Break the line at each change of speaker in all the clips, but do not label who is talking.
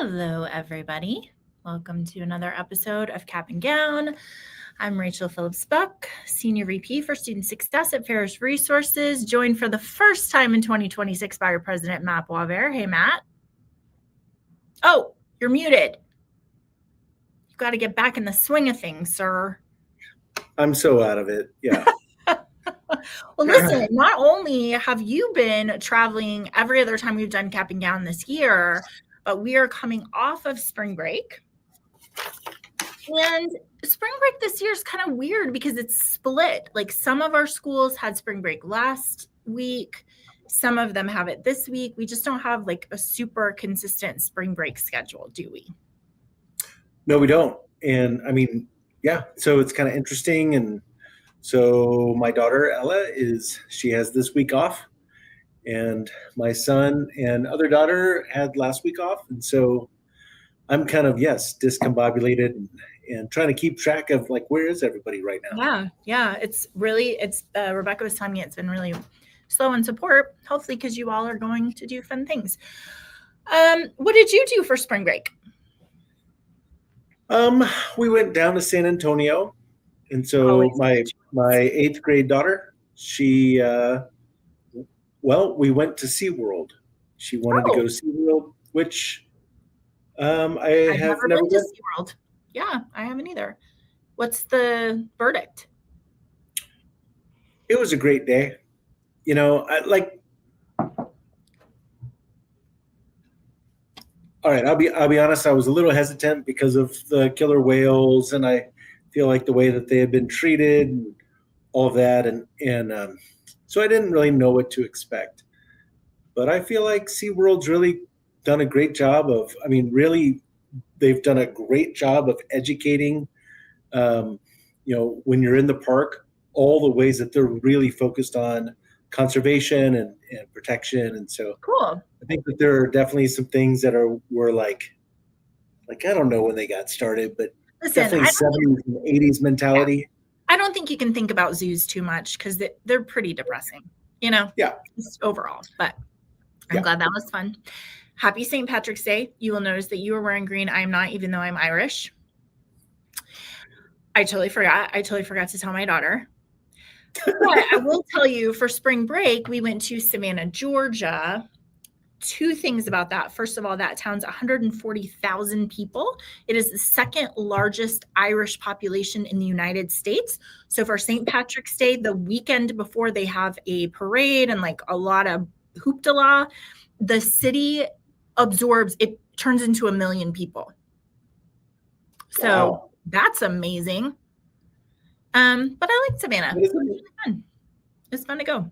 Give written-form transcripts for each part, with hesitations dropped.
Hello, everybody. Welcome to another episode of Cap and Gown. I'm Rachel Phillips Buck, Senior VP for Student Success at Ferris Resources, joined for the first time in 2026 by our President, Matt Boisvert. Hey, Matt. Oh, you're muted. You've got to get back in the swing of things, sir.
I'm so out of it. Yeah.
Well, listen, not only have you been traveling every other time we've done Cap and Gown this year, but we are coming off of spring break. And spring break this year is kind of weird because it's split. Like some of our schools had spring break last week. Some of them have it this week. We just don't have like a super consistent spring break schedule, do we?
No, we don't. And I mean, yeah, so it's kind of interesting. And so my daughter, Ella, she has this week off. And my son and other daughter had last week off. And so I'm kind of, discombobulated and trying to keep track of like, where is everybody right now?
Yeah. It's Rebecca was telling me it's been really slow in support, hopefully because you all are going to do fun things. What did you do for spring break?
We went down to San Antonio. And so my 8th grade daughter, we went to SeaWorld. She wanted to go to SeaWorld, which I've never been to
SeaWorld. Yeah, I haven't either. What's the verdict?
It was a great day. You know, all right, I'll be honest, I was a little hesitant because of the killer whales, and I feel like the way that they had been treated and all of that. And so I didn't really know what to expect. But I feel like SeaWorld's really done a great job they've done a great job of educating, when you're in the park, all the ways that they're really focused on conservation and protection. And so
cool.
I think that there are definitely some things that were like, I don't know when they got started, but definitely 70s and 80s mentality.
Yeah. I don't think you can think about zoos too much because they're pretty depressing, Yeah. Just overall, but I'm glad that was fun. Happy St. Patrick's Day. You will notice that you are wearing green. I am not, even though I'm Irish. I totally forgot. To tell my daughter. But I will tell you, for spring break, we went to Savannah, Georgia. Two things about that. First of all, that town's 140,000 people. It is the second largest Irish population in the United States. So for St. Patrick's Day, the weekend before, they have a parade and like a lot of hoopla. The city turns into 1 million people. So That's amazing. But I like Savannah. It was really fun. It's fun to go.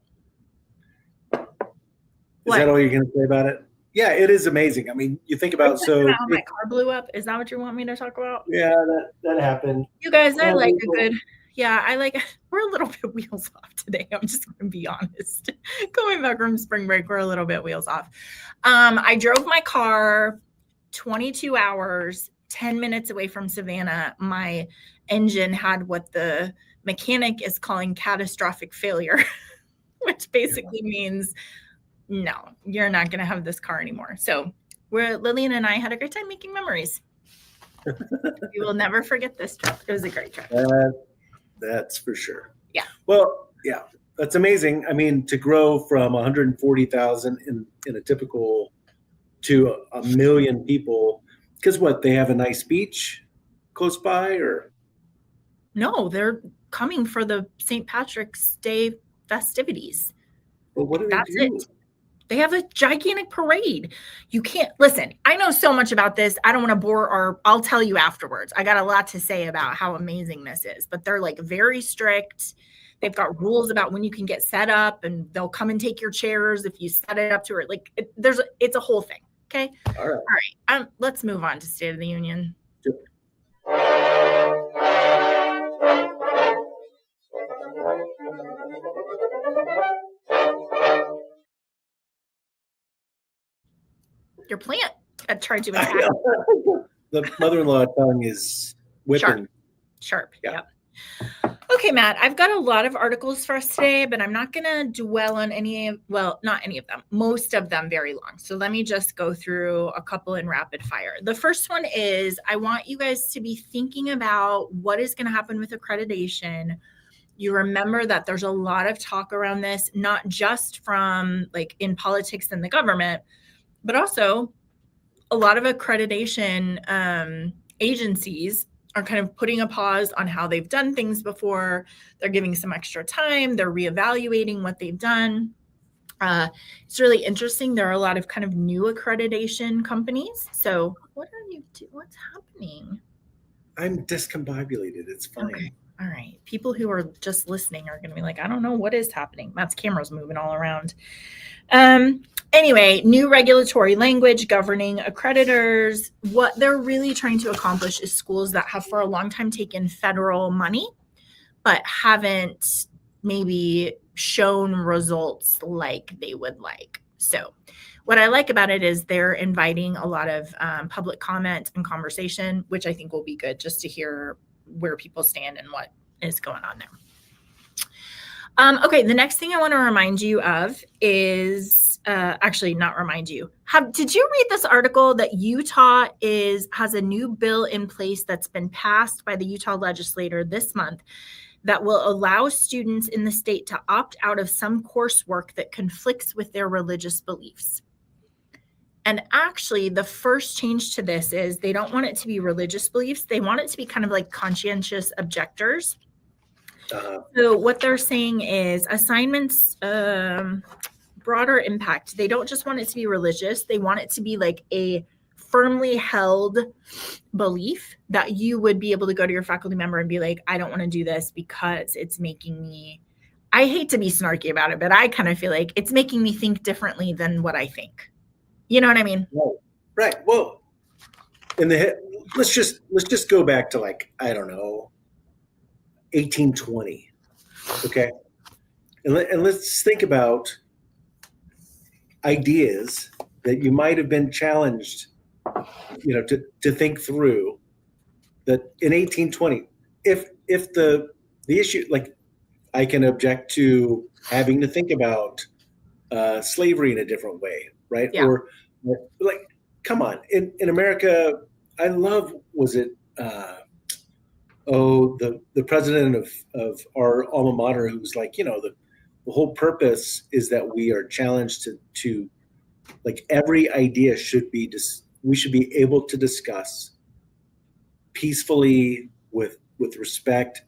Is that all you're going to say about it? Yeah, it is amazing. I mean, you think about
my car blew up. Is that what you want me to talk about?
Yeah, that happened.
You guys, we're a little bit wheels off today. I'm just going to be honest. Going back from spring break, we're a little bit wheels off. I drove my car 22 hours, 10 minutes away from Savannah. My engine had what the mechanic is calling catastrophic failure, which basically means no, you're not going to have this car anymore. So Lillian and I had a great time making memories. We will never forget this trip. It was a great trip.
That's for sure.
Yeah.
Well, yeah, that's amazing. I mean, to grow from 140,000 in a typical to 1 million people, because they have a nice beach close by, or?
No, they're coming for the St. Patrick's Day festivities.
Well, what do they do?
It. They have a gigantic parade. You can't listen. I know so much about this. I don't want to bore, I'll tell you afterwards. I got a lot to say about how amazing this is, but they're like very strict. They've got rules about when you can get set up, and they'll come and take your chairs if you set it up to it. Like it's a whole thing. Okay.
All
right. Let's move on to State of the Union.
Sure.
Your plant tried to attack.
The mother-in-law tongue is whipping.
Sharp.
Yeah.
Yep. Okay, Matt, I've got a lot of articles for us today, but I'm not going to dwell on not any of them, most of them very long. So let me just go through a couple in rapid fire. The first one is I want you guys to be thinking about what is going to happen with accreditation. You remember that there's a lot of talk around this, not just from like in politics and the government, but also a lot of accreditation agencies are kind of putting a pause on how they've done things before. They're giving some extra time. They're reevaluating what they've done. It's really interesting. There are a lot of kind of new accreditation companies. So what's happening?
I'm discombobulated. It's fine.
Okay. All right. People who are just listening are going to be like, I don't know what is happening. Matt's camera's moving all around. Anyway, new regulatory language governing accreditors. What they're really trying to accomplish is schools that have for a long time taken federal money, but haven't maybe shown results like they would like. So what I like about it is they're inviting a lot of public comment and conversation, which I think will be good just to hear where people stand and what is going on there. Okay, the next thing I want to remind you of is actually not remind you. Did you read this article that Utah has a new bill in place that's been passed by the Utah legislature this month that will allow students in the state to opt out of some coursework that conflicts with their religious beliefs? And actually, the first change to this is they don't want it to be religious beliefs. They want it to be kind of like conscientious objectors. So what they're saying is assignments, broader impact. They don't just want it to be religious. They want it to be like a firmly held belief that you would be able to go to your faculty member and be like, I don't want to do this because it's making me, I hate to be snarky about it, but I kind of feel like it's making me think differently than what I think. You know what I mean?
Right. Well, let's just go back to like, I don't know, 1820. Okay. And let's think about ideas that you might have been challenged, to think through that in 1820, if the issue, like I can object to having to think about slavery in a different way, right?
Yeah.
Or like, come on, in America, I love, was it, the president of our alma mater, who's like, the whole purpose is that we are challenged to like every idea we should be able to discuss peacefully with respect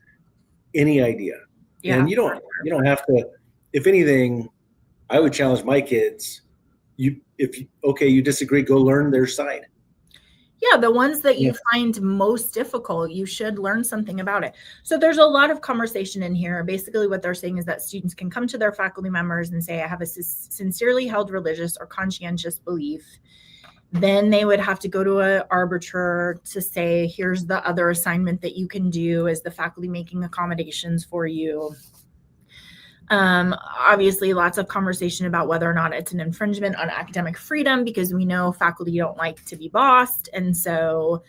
any idea.
Yeah.
And you don't have to, if anything, I would challenge my kids, you disagree, go learn their side.
Yeah, the ones that you find most difficult, you should learn something about it. So there's a lot of conversation in here. Basically, what they're saying is that students can come to their faculty members and say, I have a sincerely held religious or conscientious belief. Then they would have to go to an arbiter to say, here's the other assignment that you can do. Is the faculty making accommodations for you? Obviously, lots of conversation about whether or not it's an infringement on academic freedom, because we know faculty don't like to be bossed. And so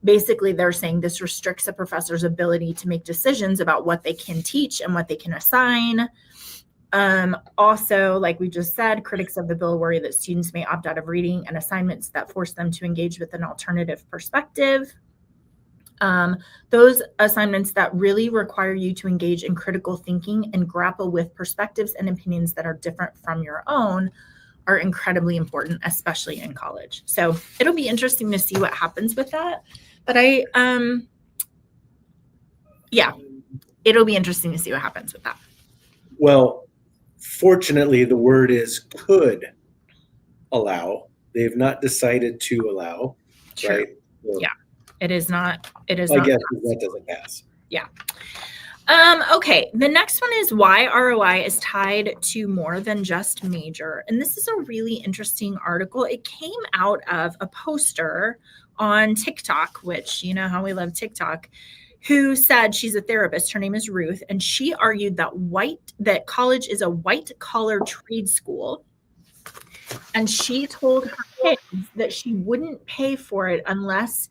basically they're saying this restricts a professor's ability to make decisions about what they can teach and what they can assign. Also, like we just said, critics of the bill worry that students may opt out of reading and assignments that force them to engage with an alternative perspective. Those assignments that really require you to engage in critical thinking and grapple with perspectives and opinions that are different from your own are incredibly important, especially in college. So it'll be interesting to see what happens with that. But it'll be interesting to see what happens with that.
Well, fortunately, the word is could allow. They have not decided to allow,
True.
Right?
So, yeah. It is not.
I guess that doesn't pass.
Yeah. Okay. The next one is why ROI is tied to more than just major. And this is a really interesting article. It came out of a poster on TikTok, which you know how we love TikTok, who said she's a therapist. Her name is Ruth. And she argued that college is a white collar trade school. And she told her kids that she wouldn't pay for it unless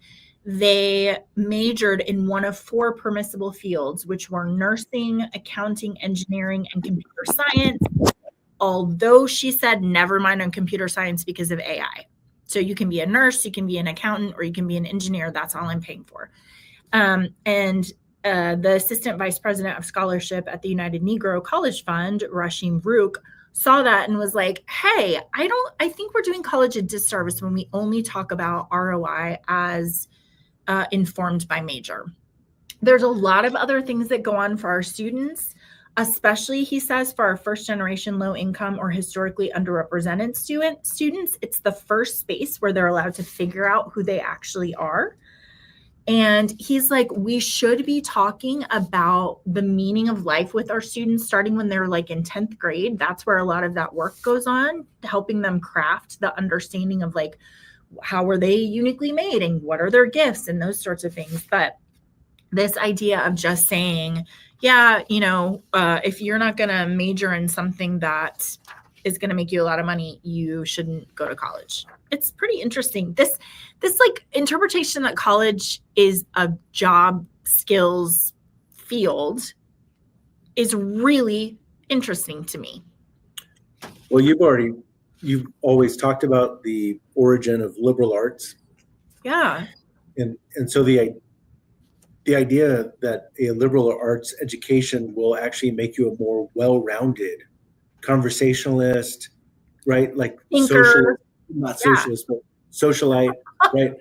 they majored in one of 4 permissible fields, which were nursing, accounting, engineering, and computer science. Although she said never mind on computer science because of AI. So you can be a nurse, you can be an accountant, or you can be an engineer. That's all I'm paying for. The assistant vice president of scholarship at the United Negro College Fund, Rashim Rook, saw that and was like, hey, I think we're doing college a disservice when we only talk about ROI as informed by major. There's a lot of other things that go on for our students, especially, he says, for our first generation low income or historically underrepresented students. It's the first space where they're allowed to figure out who they actually are. And he's like, we should be talking about the meaning of life with our students starting when they're like in 10th grade. That's where a lot of that work goes on, helping them craft the understanding of like, how were they uniquely made and what are their gifts and those sorts of things. But this idea of just saying, yeah, if you're not going to major in something that is going to make you a lot of money, you shouldn't go to college. It's pretty interesting. This like interpretation that college is a job skills field is really interesting to me.
Well, you've always talked about the origin of liberal arts.
Yeah.
And so the idea that a liberal arts education will actually make you a more well-rounded conversationalist, right? Like
thinker.
Socialist, not socialist, but socialite, right?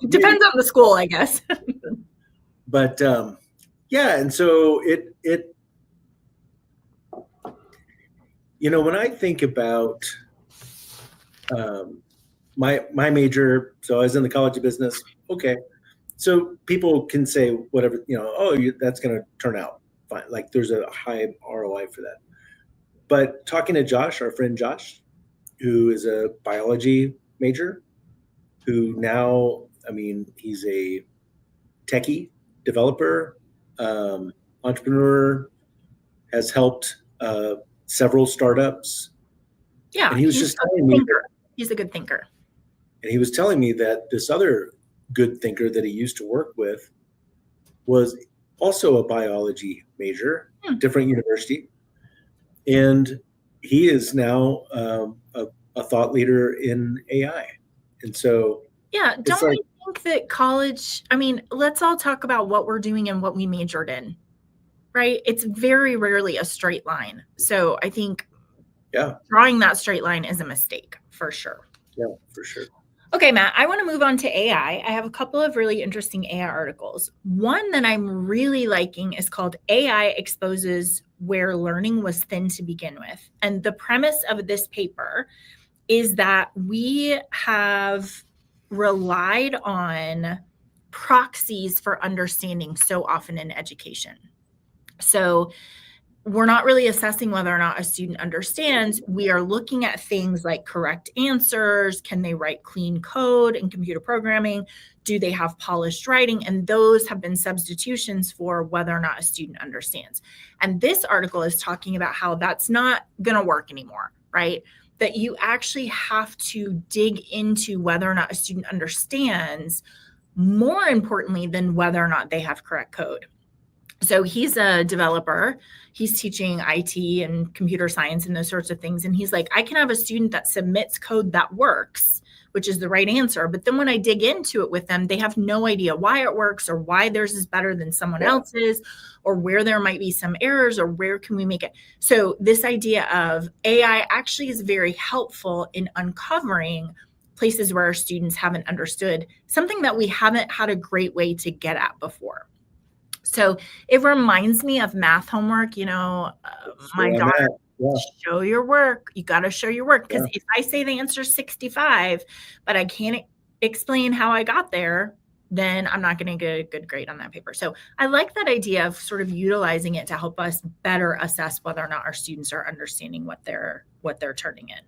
Depends on the school, I guess.
But and so it when I think about my major, so I was in the College of Business. Okay, so people can say whatever, that's going to turn out fine. Like there's a high ROI for that. But talking to Josh, our friend Josh, who is a biology major, who now, he's a techie developer, entrepreneur, has helped several startups.
Yeah,
and he was just telling me,
he's a good thinker.
And he was telling me that this other good thinker that he used to work with was also a biology major, different university. And he is now a thought leader in AI. And so,
yeah, don't we think that college, let's all talk about what we're doing and what we majored in, right? It's very rarely a straight line. So I think drawing that straight line is a mistake for sure.
Yeah, for sure.
Okay, Matt, I want to move on to AI. I have a couple of really interesting AI articles. One that I'm really liking is called AI Exposes Where Learning Was Thin to Begin With. And the premise of this paper is that we have relied on proxies for understanding so often in education. So we're not really assessing whether or not a student understands. We are looking at things like correct answers. Can they write clean code in computer programming? Do they have polished writing? And those have been substitutions for whether or not a student understands. And this article is talking about how that's not going to work anymore, right? That you actually have to dig into whether or not a student understands, more importantly than whether or not they have correct code. So he's a developer. He's teaching IT and computer science and those sorts of things. And he's like, I can have a student that submits code that works, which is the right answer. But then when I dig into it with them, they have no idea why it works or why theirs is better than someone else's, or where there might be some errors, or where can we make it. So this idea of AI actually is very helpful in uncovering places where our students haven't understood something that we haven't had a great way to get at before. So it reminds me of math homework, my daughter, show your work. You got to show your work. Because if I say the answer is 65, but I can't explain how I got there, then I'm not going to get a good grade on that paper. So I like that idea of sort of utilizing it to help us better assess whether or not our students are understanding what they're turning in.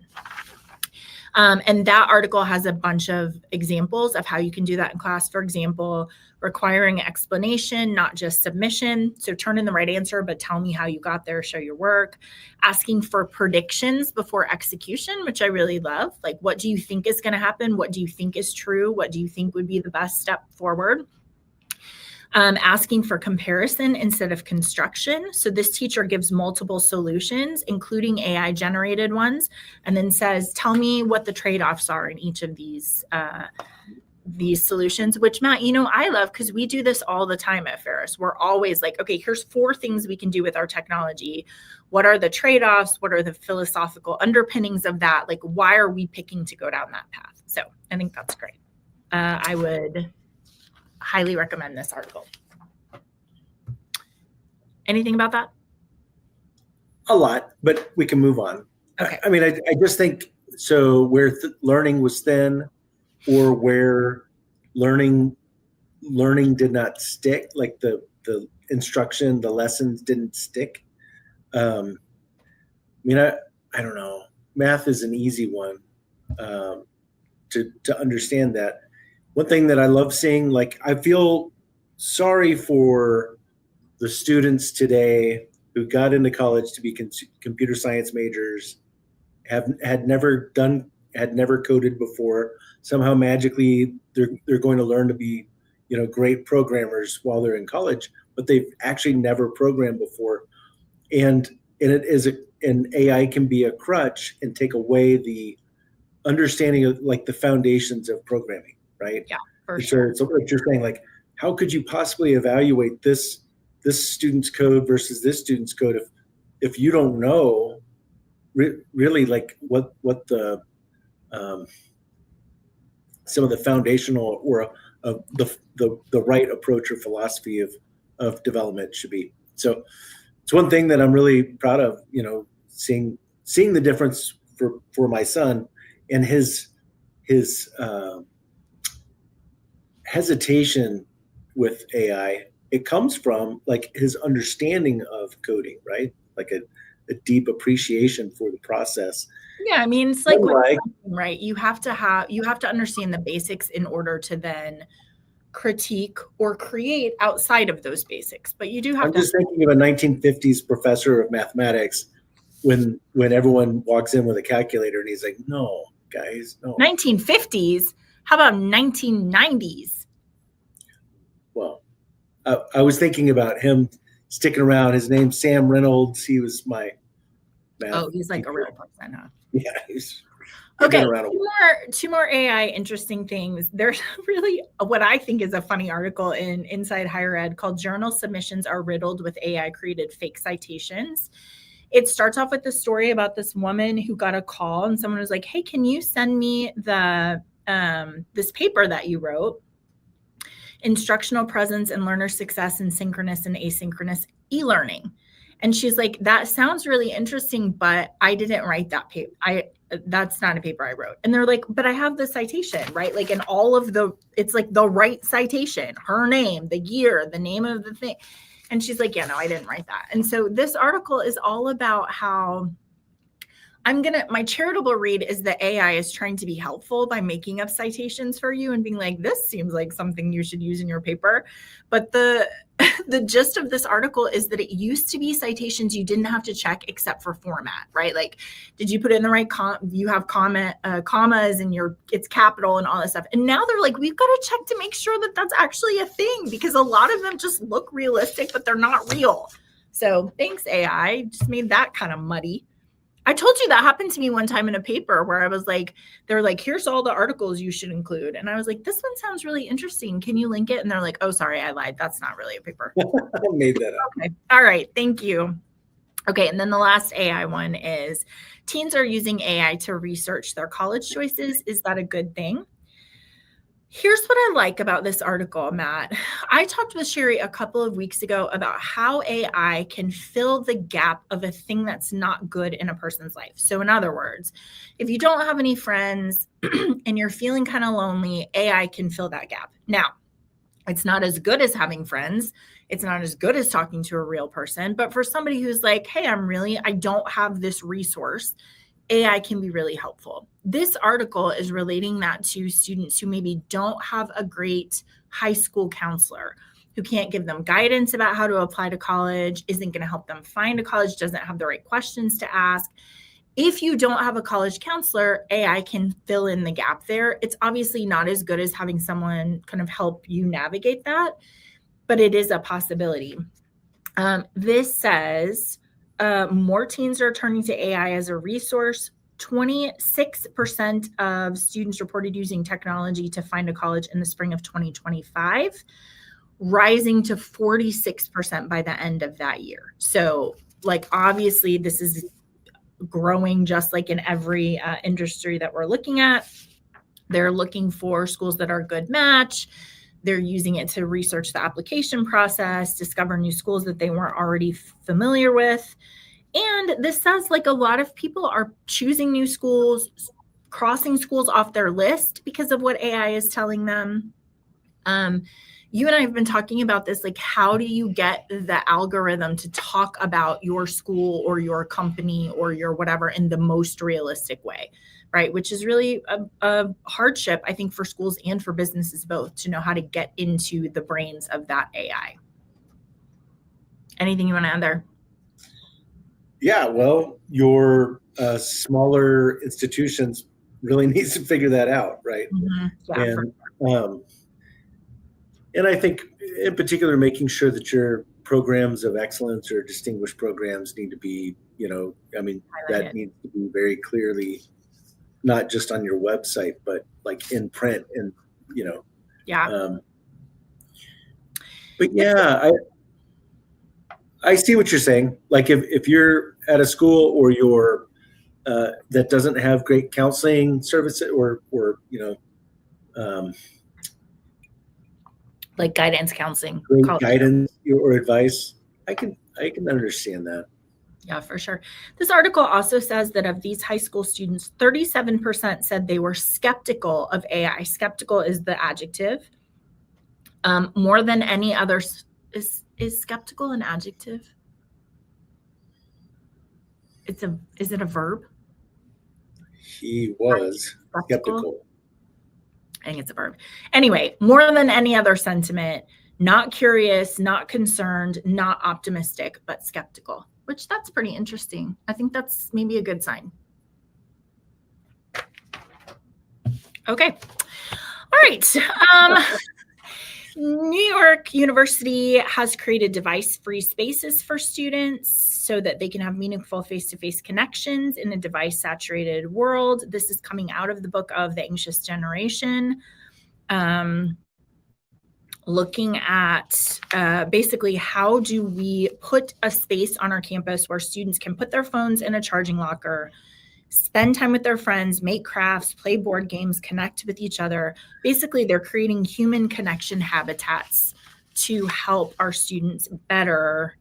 And that article has a bunch of examples of how you can do that in class. For example, requiring explanation, not just submission. So turn in the right answer, but tell me how you got there, show your work. Asking for predictions before execution, which I really love. Like, what do you think is going to happen? What do you think is true? What do you think would be the best step forward? Asking for comparison instead of construction. So this teacher gives multiple solutions, including AI generated ones, and then says, tell me what the trade-offs are in each of these solutions, which, Matt, I love, because we do this all the time at Ferris. We're always like, okay, here's 4 things we can do with our technology. What are the trade-offs? What are the philosophical underpinnings of that? Like, why are we picking to go down that path? So I think that's great. I would highly recommend this article. Anything about that?
A lot, but we can move on.
Okay.
I mean, I just think, so where learning was thin, or where learning did not stick, like the instruction, the lessons didn't stick. I mean, I don't know. Math is an easy one to understand that. One thing that I love seeing, like, I feel sorry for the students today who got into college to be computer science majors, had never coded before. Somehow magically they're going to learn to be, great programmers while they're in college, but they've actually never programmed before. And it is an AI can be a crutch and take away the understanding of, like, the foundations of programming, right?
Yeah, for sure.
So what you're saying, like, how could you possibly evaluate this student's code versus this student's code if you don't know really, like, what the some of the foundational or the right approach or philosophy of development should be. So it's one thing that I'm really proud of, seeing the difference for my son and his hesitation with AI. It comes from, like, his understanding of coding, right? Like a deep appreciation for the process.
Yeah, I mean, it's like, right? You have to understand the basics in order to then critique or create outside of those basics. But you do have
I'm just thinking of a 1950s professor of mathematics when everyone walks in with a calculator and he's like, no, guys, no.
1950s? How about 1990s?
Well, I was thinking about him sticking around. His name's Sam Reynolds. He was my math.
Oh, he's like a real person, huh?
Yeah, he's
okay. Two more AI interesting things. There's really what I think is a funny article in Inside Higher Ed called "Journal Submissions Are Riddled with AI Created Fake Citations." It starts off with the story about this woman who got a call and someone was like, "Hey, can you send me the this paper that you wrote? Instructional presence and learner success in synchronous and asynchronous e-learning." And she's like, that sounds really interesting, but I didn't write that paper. That's not a paper I wrote. And they're like, but I have the citation, right? Like, in all of it's like the right citation, her name, the year, the name of the thing. And she's like, yeah, no, I didn't write that. And so this article is all about how my charitable read is that AI is trying to be helpful by making up citations for you and being like, this seems like something you should use in your paper. But the gist of this article is that it used to be citations you didn't have to check except for format, right? Like, did you put in the right you have commas and it's capital and all this stuff. And now they're like, we've got to check to make sure that that's actually a thing, because a lot of them just look realistic, but they're not real. So thanks, AI. Just made that kind of muddy. I told you that happened to me one time in a paper where I was like, they're like, here's all the articles you should include. And I was like, this one sounds really interesting. Can you link it? And they're like, oh, sorry, I lied. That's not really a paper.
I made that up.
Okay. All right. Thank you. Okay. And then the last AI one is teens are using AI to research their college choices. Is that a good thing? Here's what I like about this article, Matt. I talked with Sherry a couple of weeks ago about how AI can fill the gap of a thing that's not good in a person's life. So in other words, if you don't have any friends and you're feeling kind of lonely, AI can fill that gap. Now, it's not as good as having friends. It's not as good as talking to a real person. But for somebody who's like, hey, I don't have this resource, AI can be really helpful. This article is relating that to students who maybe don't have a great high school counselor, who can't give them guidance about how to apply to college, isn't going to help them find a college, doesn't have the right questions to ask. If you don't have a college counselor, AI can fill in the gap there. It's obviously not as good as having someone kind of help you navigate that, but it is a possibility. This says more teens are turning to AI as a resource. 26% of students reported using technology to find a college in the spring of 2025, rising to 46% by the end of that year. So, like, obviously, this is growing just like in every industry that we're looking at. They're looking for schools that are a good match. They're using it to research the application process, discover new schools that they weren't already familiar with. And this says like a lot of people are choosing new schools, crossing schools off their list because of what AI is telling them. You and I have been talking about this, like, how do you get the algorithm to talk about your school or your company or your whatever in the most realistic way, right? Which is really a hardship, I think, for schools and for businesses both, to know how to get into the brains of that AI. Anything you want to add there?
Yeah, well, your smaller institutions really needs to figure that out, right?
Yeah,
and I think in particular, making sure that your programs of excellence or distinguished programs need to be, that needs to be very clearly, not just on your website, but like in print and, but yeah, I see what you're saying. Like if you're at a school or you're that doesn't have great counseling services or
like guidance counseling,
great guidance or advice, I can understand that.
Yeah, for sure. This article also says that of these high school students, 37% said they were skeptical of AI. Skeptical is the adjective. More than any other. Is skeptical an adjective? Is it a verb?
He was skeptical.
I think it's a verb. Anyway, more than any other sentiment, not curious, not concerned, not optimistic, but skeptical, which that's pretty interesting. I think that's maybe a good sign. Okay. All right. New York University has created device-free spaces for students so that they can have meaningful face-to-face connections in a device-saturated world. This is coming out of the book of The Anxious Generation, looking at basically how do we put a space on our campus where students can put their phones in a charging locker, spend time with their friends, make crafts, play board games, connect with each other. Basically, they're creating human connection habitats to help our students better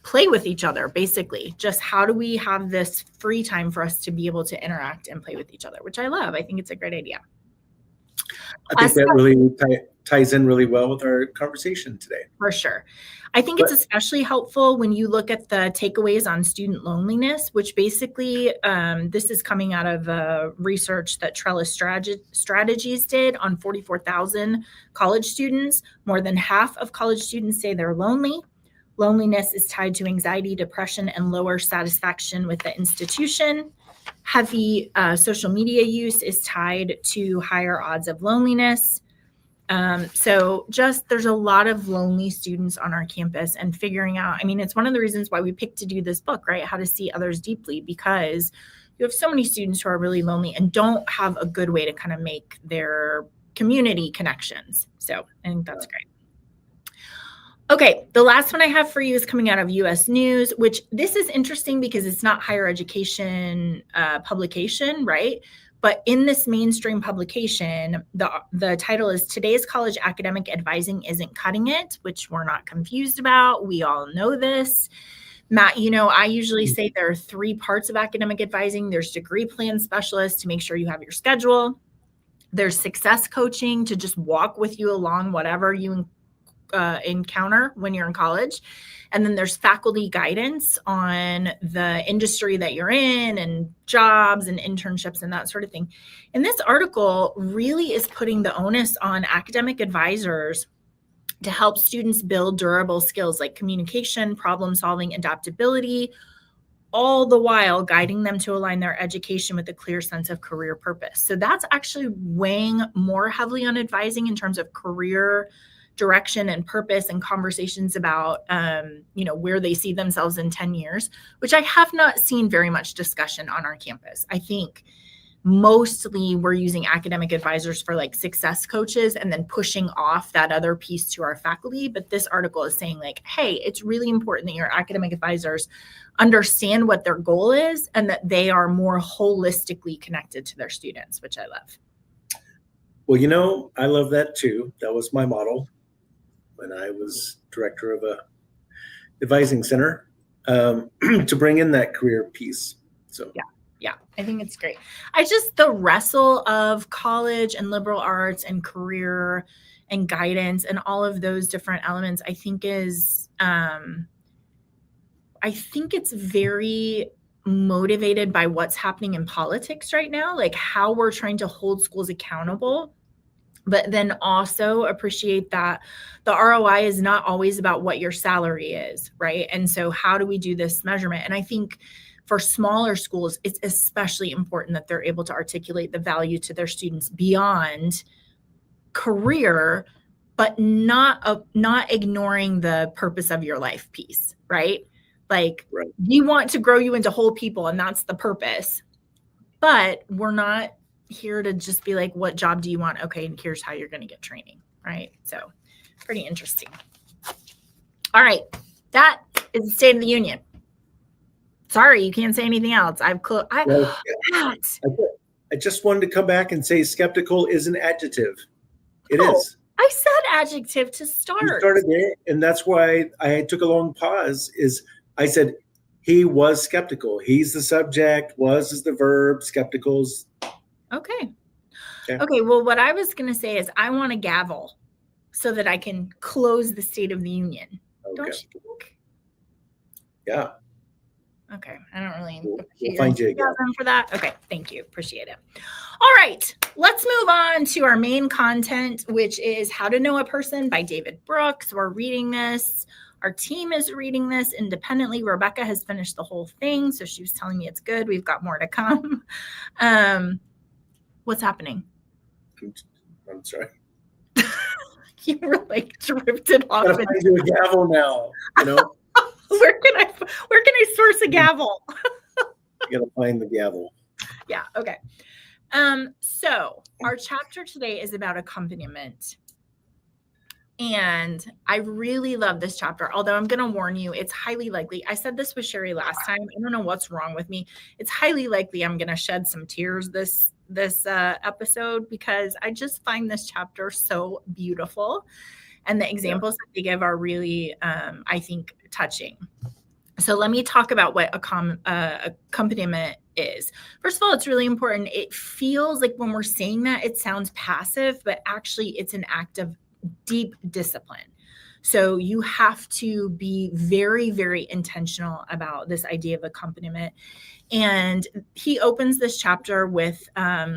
play with each other, basically. Just how do we have this free time for us to be able to interact and play with each other, which I love. I think it's a great idea.
I think that really ties in really well with our conversation today.
For sure. I think it's especially helpful when you look at the takeaways on student loneliness, which basically this is coming out of research that Trellis Strategies did on 44,000 college students. More than half of college students say they're lonely. Loneliness is tied to anxiety, depression, and lower satisfaction with the institution. Heavy social media use is tied to higher odds of loneliness. So just there's a lot of lonely students on our campus, and figuring out, I mean, it's one of the reasons why we picked to do this book, right? How to See Others Deeply, because you have so many students who are really lonely and don't have a good way to kind of make their community connections. So I think that's great. Okay, the last one I have for you is coming out of US News, which this is interesting because it's not higher education publication, right? But in this mainstream publication, the title is Today's College Academic Advising Isn't Cutting It, which we're not confused about. We all know this. Matt, I usually say there are 3 parts of academic advising. There's degree plan specialist to make sure you have your schedule. There's success coaching to just walk with you along whatever you encounter when you're in college. And then there's faculty guidance on the industry that you're in and jobs and internships and that sort of thing. And this article really is putting the onus on academic advisors to help students build durable skills like communication, problem solving, adaptability, all the while guiding them to align their education with a clear sense of career purpose. So that's actually weighing more heavily on advising in terms of career direction and purpose and conversations about, where they see themselves in 10 years, which I have not seen very much discussion on our campus. I think mostly we're using academic advisors for like success coaches and then pushing off that other piece to our faculty. But this article is saying like, hey, it's really important that your academic advisors understand what their goal is and that they are more holistically connected to their students, which I love.
Well, I love that too. That was my model when I was director of a advising center, to bring in that career piece. So
Yeah, I think it's great. The wrestle of college and liberal arts and career and guidance and all of those different elements, I think is, it's very motivated by what's happening in politics right now, like how we're trying to hold schools accountable, but then also appreciate that the ROI is not always about what your salary is, right? And so how do we do this measurement? And I think for smaller schools, it's especially important that they're able to articulate the value to their students beyond career, but not ignoring the purpose of your life piece, right? Like,
right.
We want to grow you into whole people, and that's the purpose. But we're not here to just be like, what job do you want? Okay, and here's how you're going to get training, right? So pretty interesting. All right, that is the State of the Union. Sorry, you can't say anything else. I
just wanted to come back and say skeptical is an adjective. It is.
I said adjective to start.
You started there, and that's why I took a long pause. I said he was skeptical. He's the subject. Was is the verb. Skeptical's.
Okay. Well, what I was going to say is I want a gavel so that I can close the State of the Union. Okay. Don't you think?
Yeah.
Okay. I don't really
we'll find you again
for that. Okay. Thank you. Appreciate it. All right. Let's move on to our main content, which is How to Know a Person by David Brooks. We're reading this. Our team is reading this independently. Rebecca has finished the whole thing, so she was telling me it's good. We've got more to come. What's happening?
I'm sorry.
You were like drifted off.
Gotta find you a gavel now.
Where can I source a gavel?
You gotta find the gavel.
Yeah. Okay. So our chapter today is about accompaniment. And I really love this chapter, although I'm going to warn you, it's highly likely. I said this with Sherry last time. I don't know what's wrong with me. It's highly likely I'm going to shed some tears this episode because I just find this chapter so beautiful. And the examples that they give are really, I think, touching. So let me talk about what accompaniment is. First of all, it's really important. It feels like when we're saying that, it sounds passive, but actually it's an act of deep discipline. So you have to be very, very intentional about this idea of accompaniment. And he opens this chapter with a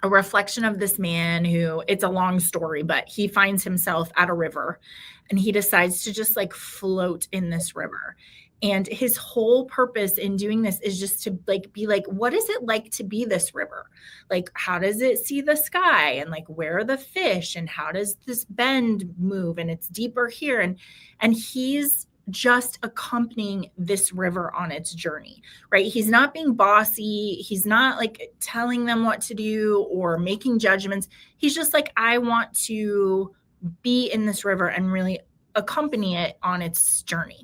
reflection of this man who, it's a long story, but he finds himself at a river and he decides to just like float in this river. And his whole purpose in doing this is just to be like, what is it like to be this river? Like, how does it see the sky? And like, where are the fish? And how does this bend move? And it's deeper here. And he's just accompanying this river on its journey, right? He's not being bossy. He's not like telling them what to do or making judgments. He's just like, I want to be in this river and really accompany it on its journey.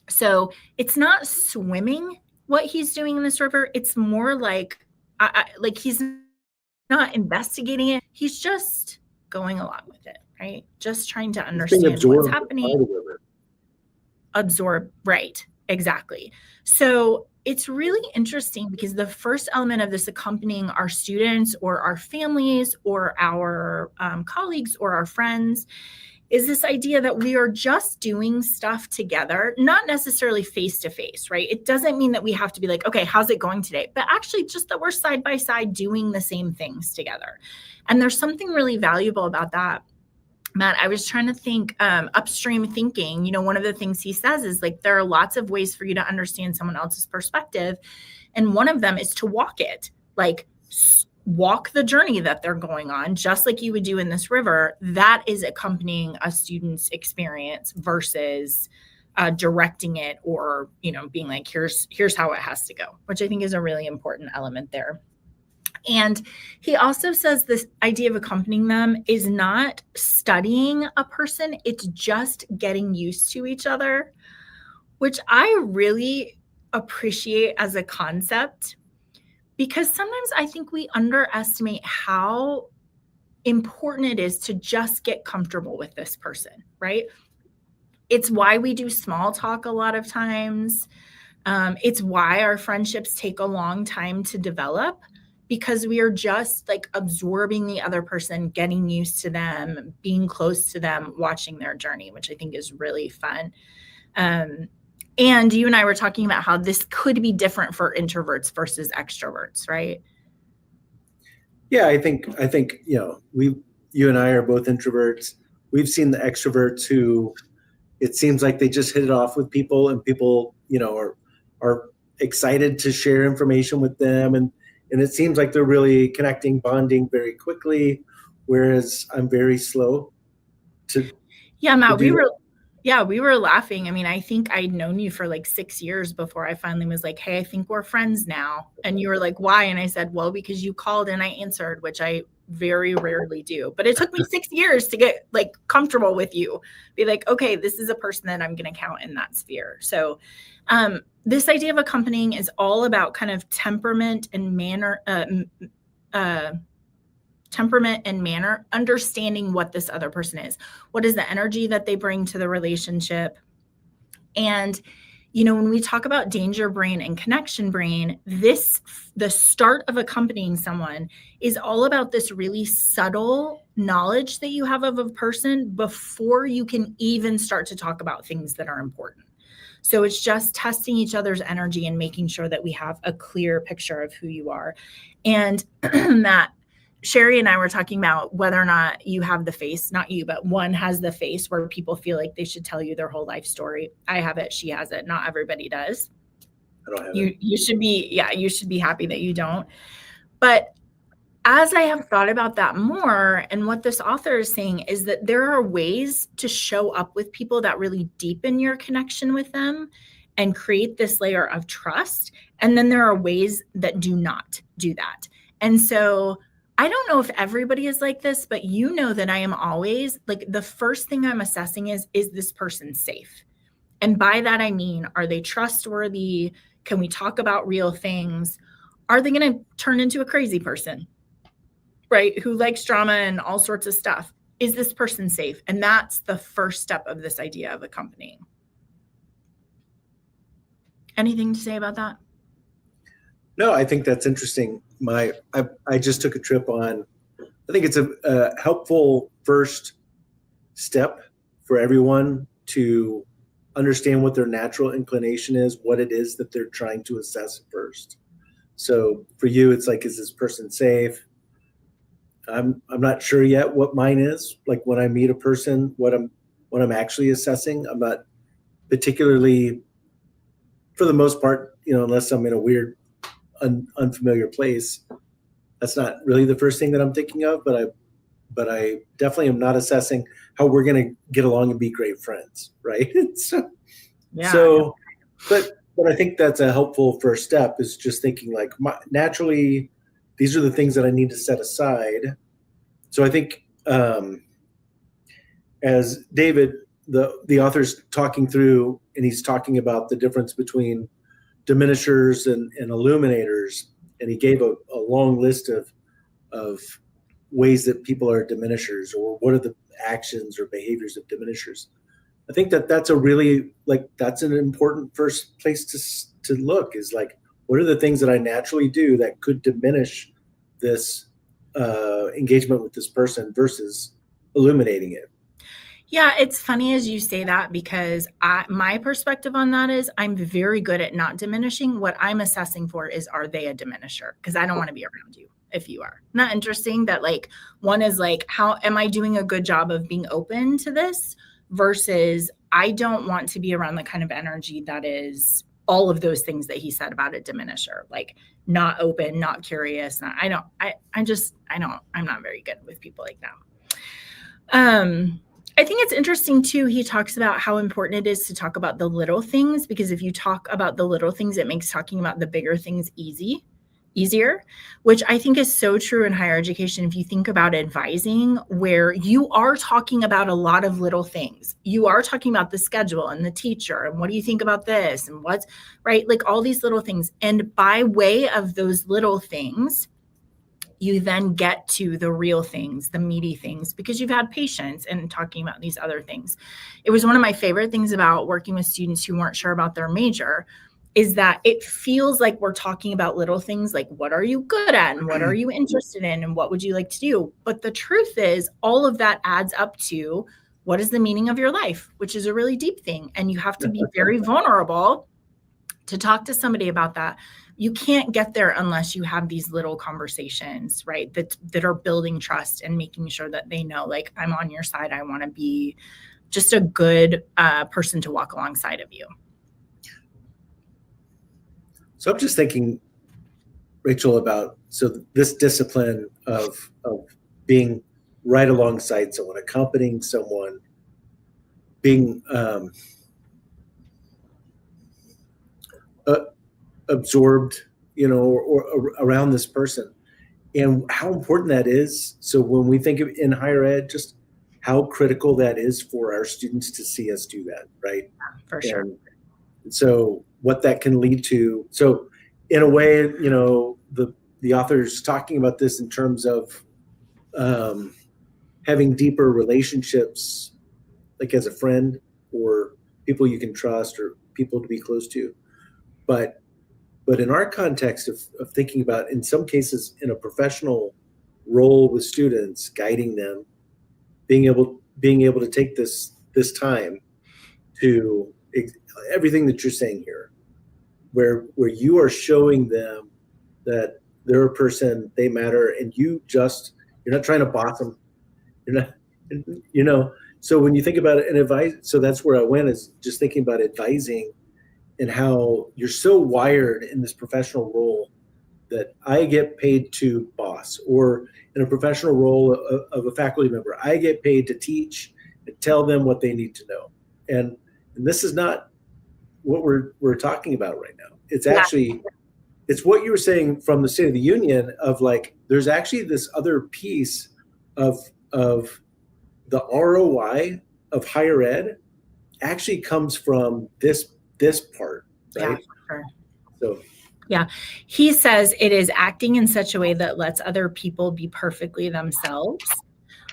So it's not swimming what he's doing in this river. It's more like he's not investigating it. He's just going along with it, right? Just trying to understand what's happening. Absorb, right? Exactly. So it's really interesting because the first element of this accompanying our students or our families or our colleagues or our friends is this idea that we are just doing stuff together, not necessarily face to face, right? It doesn't mean that we have to be like, okay, how's it going today? But actually just that we're side by side doing the same things together. And there's something really valuable about that. Matt, I was trying to think upstream thinking, you know, one of the things he says is like, there are lots of ways for you to understand someone else's perspective. And one of them is to walk it, like walk the journey that they're going on, just like you would do in this river. That is accompanying a student's experience versus directing it, or, you know, being like, here's how it has to go, which I think is a really important element there. And he also says this idea of accompanying them is not studying a person, it's just getting used to each other, which I really appreciate as a concept, because sometimes I think we underestimate how important it is to just get comfortable with this person, right? It's why we do small talk a lot of times. It's why our friendships take a long time to develop, because we are just like absorbing the other person, getting used to them, being close to them, watching their journey, which I think is really fun. And you and I were talking about how this could be different for introverts versus extroverts, right?
Yeah, I think you know, you and I are both introverts. We've seen the extroverts who it seems like they just hit it off with people, and people, you know, are excited to share information with them, and it seems like they're really connecting, bonding very quickly, whereas I'm very slow to.
Yeah, Matt, we were laughing. I mean, I think I'd known you for like 6 years before I finally was like, hey, I think we're friends now. And you were like, why? And I said, well, because you called and I answered, which I very rarely do. But it took me 6 years to get like comfortable with you. Be like, okay, this is a person that I'm going to count in that sphere. So this idea of accompanying is all about kind of temperament and manner, understanding what this other person is. What is the energy that they bring to the relationship? And, you know, when we talk about danger brain and connection brain, the start of accompanying someone is all about this really subtle knowledge that you have of a person before you can even start to talk about things that are important. So it's just testing each other's energy and making sure that we have a clear picture of who you are. And Matt, Sherry and I were talking about whether or not you have the face, not you, but one has the face where people feel like they should tell you their whole life story. I have it. She has it. Not everybody does.
I don't have it.
You should be happy that you don't. But as I have thought about that more, and what this author is saying is that there are ways to show up with people that really deepen your connection with them and create this layer of trust. And then there are ways that do not do that. And so I don't know if everybody is like this, but you know that I am always like, the first thing I'm assessing is this person safe? And by that, I mean, are they trustworthy? Can we talk about real things? Are they going to turn into a crazy person, right? Who likes drama and all sorts of stuff? Is this person safe? And that's the first step of this idea of accompanying. Anything to say about that?
No, I think that's interesting. I just took a trip on, I think it's a helpful first step for everyone to understand what their natural inclination is, what it is that they're trying to assess first. So for you, it's like, is this person safe? I'm not sure yet what mine is. Like when I meet a person, what I'm actually assessing, I'm not particularly, for the most part, you know, unless I'm in a weird, unfamiliar place, that's not really the first thing that I'm thinking of. But I definitely am not assessing how we're going to get along and be great friends, right? But I think that's a helpful first step, is just thinking like, naturally, these are the things that I need to set aside. So I think as David, the author's talking through, and he's talking about the difference between diminishers and illuminators, and he gave a long list of ways that people are diminishers, or what are the actions or behaviors of diminishers. I think that's a really, like, that's an important first place to look, is like, what are the things that I naturally do that could diminish this engagement with this person versus illuminating it.
Yeah, it's funny as you say that because my perspective on that is I'm very good at not diminishing. What I'm assessing for is, are they a diminisher? Because I don't want to be around you if you are. Not interesting that like one is like, how am I doing a good job of being open to this versus I don't want to be around the kind of energy that is all of those things that he said about a diminisher, like not open, not curious. I'm not very good with people like that. I think it's interesting too. He talks about how important it is to talk about the little things because if you talk about the little things, it makes talking about the bigger things easier, which I think is so true in higher education. If you think about advising, where you are talking about a lot of little things, you are talking about the schedule and the teacher and what do you think about this and what's right, like all these little things. And by way of those little things, you then get to the real things, the meaty things, because you've had patience and talking about these other things. It was one of my favorite things about working with students who weren't sure about their major is that it feels like we're talking about little things like what are you good at and what are you interested in and what would you like to do? But the truth is all of that adds up to what is the meaning of your life, which is a really deep thing. And you have to be very vulnerable to talk to somebody about that. You can't get there unless you have these little conversations, right? That are building trust and making sure that they know, like, I'm on your side. I want to be just a good person to walk alongside of you.
So I'm just thinking, Rachel, about this discipline of being right alongside someone, accompanying someone, being absorbed, or around this person, and how important that is. So when we think of in higher ed, just how critical that is for our students to see us do that, right?
For sure.
And so what that can lead to. So in a way, the author's talking about this in terms of having deeper relationships, like as a friend or people you can trust or people to be close to. But in our context of thinking about, in some cases, in a professional role with students, guiding them, being able to take this time to everything that you're saying here, where you are showing them that they're a person, they matter, and you're not trying to boss them. You're not, so when you think about it and advise, so that's where I went, is just thinking about advising and how you're so wired in this professional role that I get paid to boss, or in a professional role of a faculty member, I get paid to teach and tell them what they need to know. And this is not what we're talking about right now. It's actually, it's what you were saying from the State of the Union of like, there's actually this other piece of the ROI of higher ed actually comes from this part, right?
Yeah, sure.
So
yeah, he says it is acting in such a way that lets other people be perfectly themselves,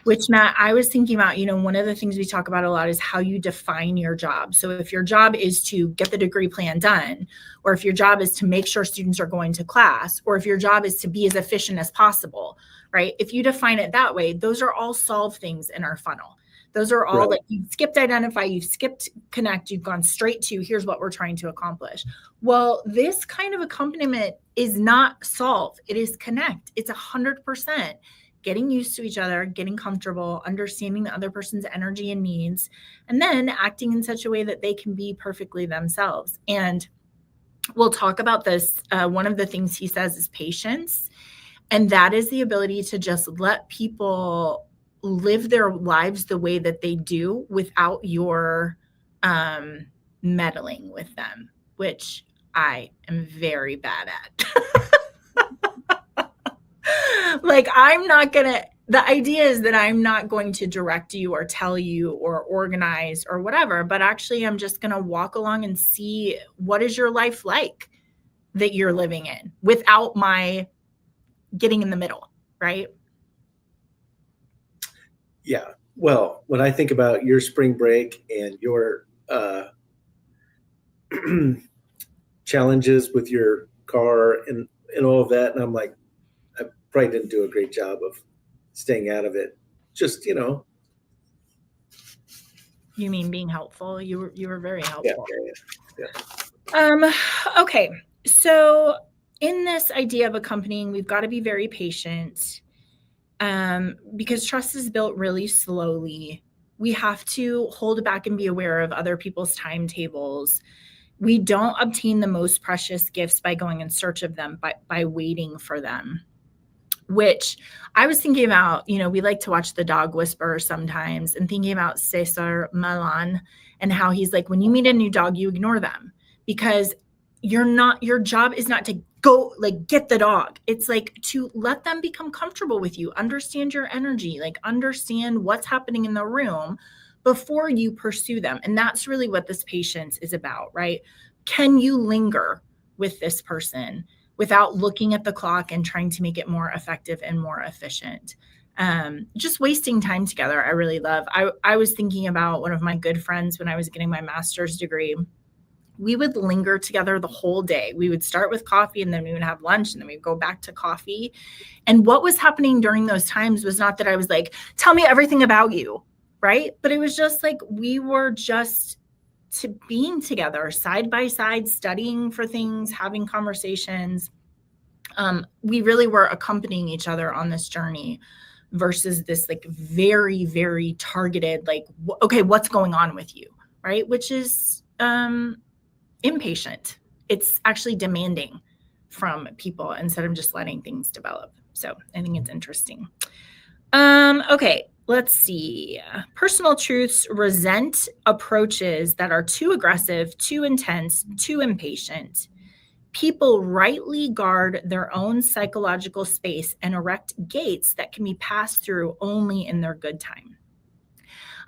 which, Matt, I was thinking about, one of the things we talk about a lot is how you define your job. So if your job is to get the degree plan done, or if your job is to make sure students are going to class, or if your job is to be as efficient as possible, right? If you define it that way, those are all solve things in our funnel. Those are all like you've skipped identify, you've skipped connect, you've gone straight to here's what we're trying to accomplish. Well, this kind of accompaniment is not solve, it is connect. It's 100% getting used to each other, getting comfortable, understanding the other person's energy and needs, and then acting in such a way that they can be perfectly themselves. And we'll talk about this. One of the things he says is patience. And that is the ability to just let people live their lives the way that they do without your meddling with them, which I am very bad at. Like, the idea is that I'm not going to direct you or tell you or organize or whatever, but actually I'm just going to walk along and see what is your life like that you're living in without my getting in the middle, right?
Yeah. Well, when I think about your spring break and your challenges with your car and all of that, and I'm like, I probably didn't do a great job of staying out of it. Just,
You mean being helpful? You were very
Yeah,
helpful.
yeah.
Okay. So in this idea of accompanying, we've got to be very patient. Because trust is built really slowly. We have to hold back and be aware of other people's timetables. We don't obtain the most precious gifts by going in search of them, by waiting for them. Which I was thinking about, we like to watch The Dog Whisperer sometimes, and thinking about Cesar Millan and how he's like, when you meet a new dog, you ignore them, because your job is not to go like get the dog. It's like to let them become comfortable with you, understand your energy, like understand what's happening in the room before you pursue them. And that's really what this patience is about, right? Can you linger with this person without looking at the clock and trying to make it more effective and more efficient? Just wasting time together, I really love. I was thinking about one of my good friends when I was getting my master's degree. We would linger together the whole day. We would start with coffee, and then we would have lunch, and then we'd go back to coffee. And what was happening during those times was not that I was like, tell me everything about you, right? But it was just like we were just being together side by side, studying for things, having conversations. We really were accompanying each other on this journey versus this like very, very targeted, like, okay, what's going on with you, right? Which is impatient. It's actually demanding from people instead of just letting things develop. So I think it's interesting. Okay, let's see. Personal truths resent approaches that are too aggressive, too intense, too impatient. People rightly guard their own psychological space and erect gates that can be passed through only in their good time.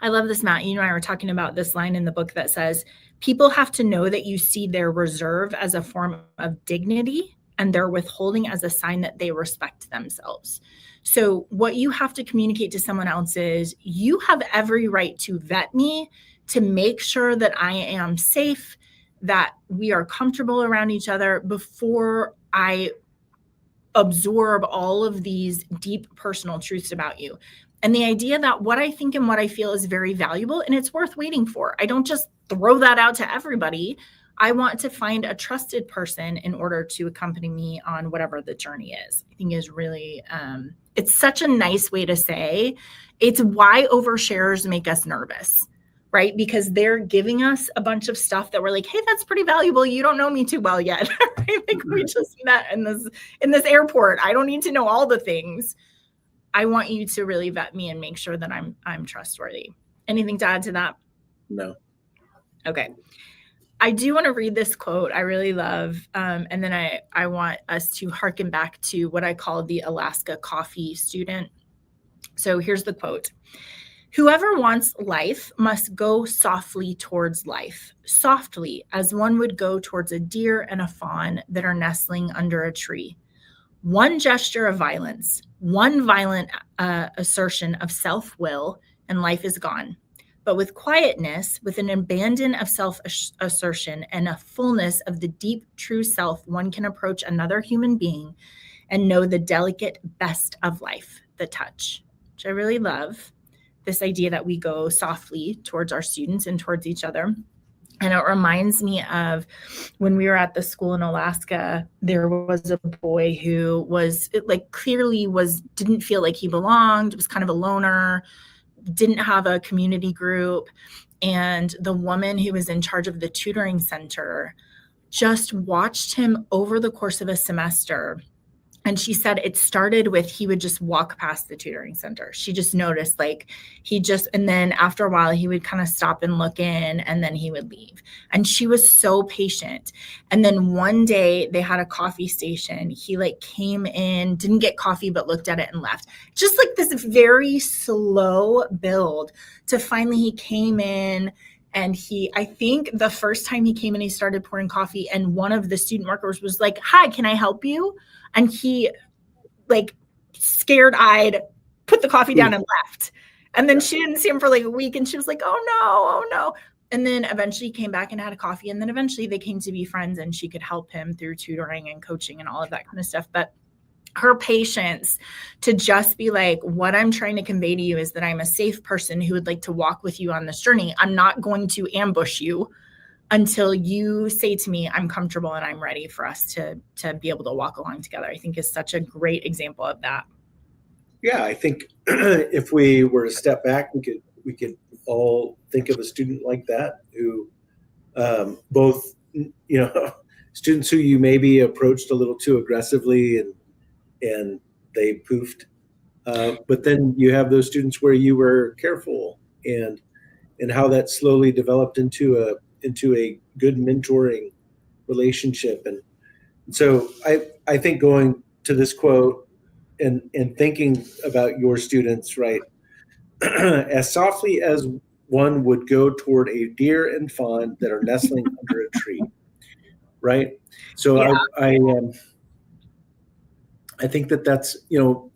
I love this, Matt. You and I were talking about this line in the book that says, people have to know that you see their reserve as a form of dignity and their withholding as a sign that they respect themselves. So what you have to communicate to someone else is, you have every right to vet me, to make sure that I am safe, that we are comfortable around each other before I absorb all of these deep personal truths about you. And the idea that what I think and what I feel is very valuable and it's worth waiting for. I don't just throw that out to everybody. I want to find a trusted person in order to accompany me on whatever the journey is. I think is really, it's such a nice way to say it's why oversharers make us nervous, right? Because they're giving us a bunch of stuff that we're like, hey, that's pretty valuable. You don't know me too well yet. Right? Like we just met in this airport. I don't need to know all the things. I want you to really vet me and make sure that I'm trustworthy. Anything to add to that?
No.
Okay. I do want to read this quote I really love. And then I want us to hearken back to what I call the Alaska coffee student. So here's the quote. Whoever wants life must go softly towards life, softly as one would go towards a deer and a fawn that are nestling under a tree. One gesture of violence, one violent assertion of self-will, and life is gone. But with quietness, with an abandon of self-assertion and a fullness of the deep, true self, one can approach another human being and know the delicate best of life, the touch, which I really love. This idea that we go softly towards our students and towards each other. And it reminds me of when we were at the school in Alaska, there was a boy who was clearly didn't feel like he belonged, was kind of a loner, didn't have a community group. And the woman who was in charge of the tutoring center just watched him over the course of a semester. And she said it started with he would just walk past the tutoring center. She just noticed and then after a while he would kind of stop and look in and then he would leave. And she was so patient. And then one day they had a coffee station. He came in, didn't get coffee, but looked at it and left. Just like this very slow build to finally he came in. And I think the first time he came in, he started pouring coffee and one of the student workers was like, hi, can I help you? And he scared-eyed, put the coffee down and left. And then she didn't see him for a week and she was like, oh no. And then eventually he came back and had a coffee. And then eventually they came to be friends and she could help him through tutoring and coaching and all of that kind of stuff. But her patience to just be like, what I'm trying to convey to you is that I'm a safe person who would like to walk with you on this journey. I'm not going to ambush you until you say to me, I'm comfortable and I'm ready for us to be able to walk along together. I think is such a great example of that.
Yeah, I think if we were to step back, we could all think of a student like that who both, students who you maybe approached a little too aggressively and they poofed. But then you have those students where you were careful and how that slowly developed into a good mentoring relationship. And so I think going to this quote and thinking about your students, right, as softly as one would go toward a deer and fawn that are nestling under a tree, right? So
Yeah.
I think that's,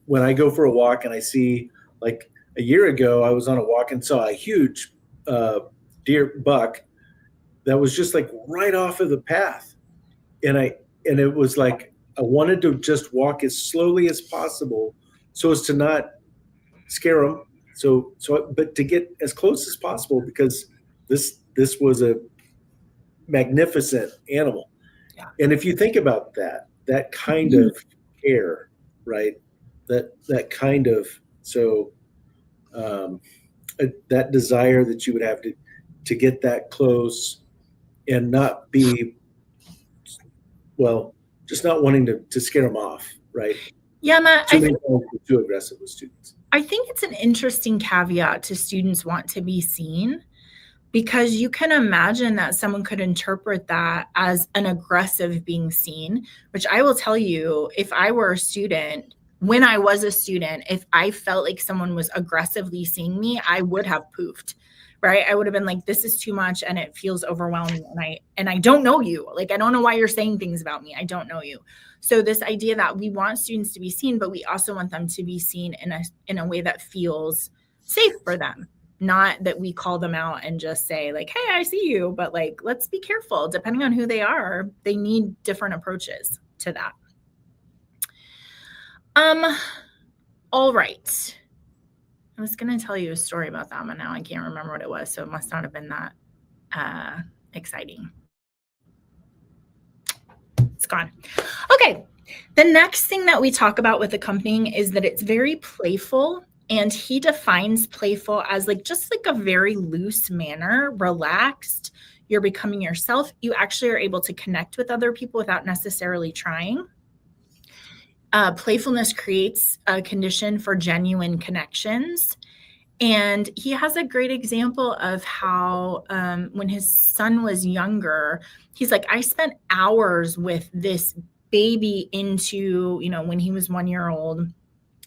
when I go for a walk and I see, like a year ago, I was on a walk and saw a huge deer buck that was just like right off of the path. And it was like, I wanted to just walk as slowly as possible so as to not scare them. But to get as close as possible because this was a magnificent animal.
Yeah.
And if you think about that kind of care, right? That kind of, that desire that you would have to get that close and not be, just not wanting to scare them off, right?
Yeah, Matt,
too aggressive with students.
I think it's an interesting caveat to students want to be seen, because you can imagine that someone could interpret that as an aggressive being seen, which I will tell you, if I were a student, when I was a student, if I felt like someone was aggressively seeing me, I would have poofed, right? I would have been like, this is too much and it feels overwhelming. And I don't know you. Like, I don't know why you're saying things about me. I don't know you. So this idea that we want students to be seen, but we also want them to be seen in a way that feels safe for them. Not that we call them out and just say like, hey, I see you, but like, let's be careful. Depending on who they are, they need different approaches to that. All right. I was going to tell you a story about that, but now I can't remember what it was. So it must not have been that exciting. It's gone. Okay. The next thing that we talk about with accompanying is that it's very playful. And he defines playful as just a very loose manner, relaxed. You're becoming yourself. You actually are able to connect with other people without necessarily trying. Playfulness creates a condition for genuine connections. And he has a great example of how when his son was younger, he's like, I spent hours with this baby into, when he was 1 year old.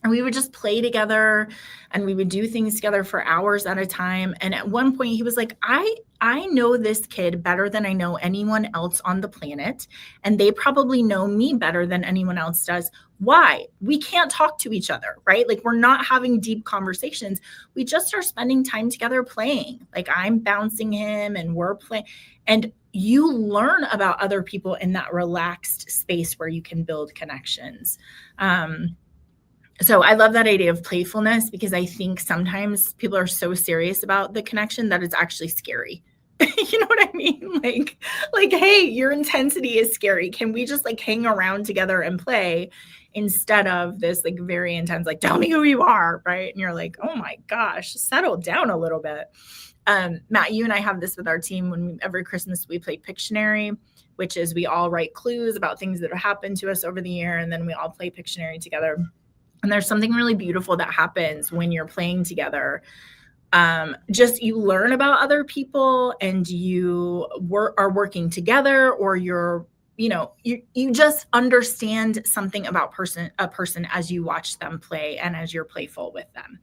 And we would just play together and we would do things together for hours at a time. And at one point he was like, I know this kid better than I know anyone else on the planet. And they probably know me better than anyone else does. Why? We can't talk to each other, right? Like, we're not having deep conversations. We just are spending time together playing. Like, I'm bouncing him and we're playing. And you learn about other people in that relaxed space where you can build connections. So I love that idea of playfulness, because I think sometimes people are so serious about the connection that it's actually scary. You know what I mean? Like, hey, your intensity is scary. Can we just hang around together and play instead of this very intense, tell me who you are, right? And you're like, oh my gosh, settle down a little bit. Matt, you and I have this with our team every Christmas we play Pictionary, which is we all write clues about things that have happened to us over the year, and then we all play Pictionary together. And there's something really beautiful that happens when you're playing together. Just you learn about other people and you are working together, or you just understand something about a person as you watch them play and as you're playful with them.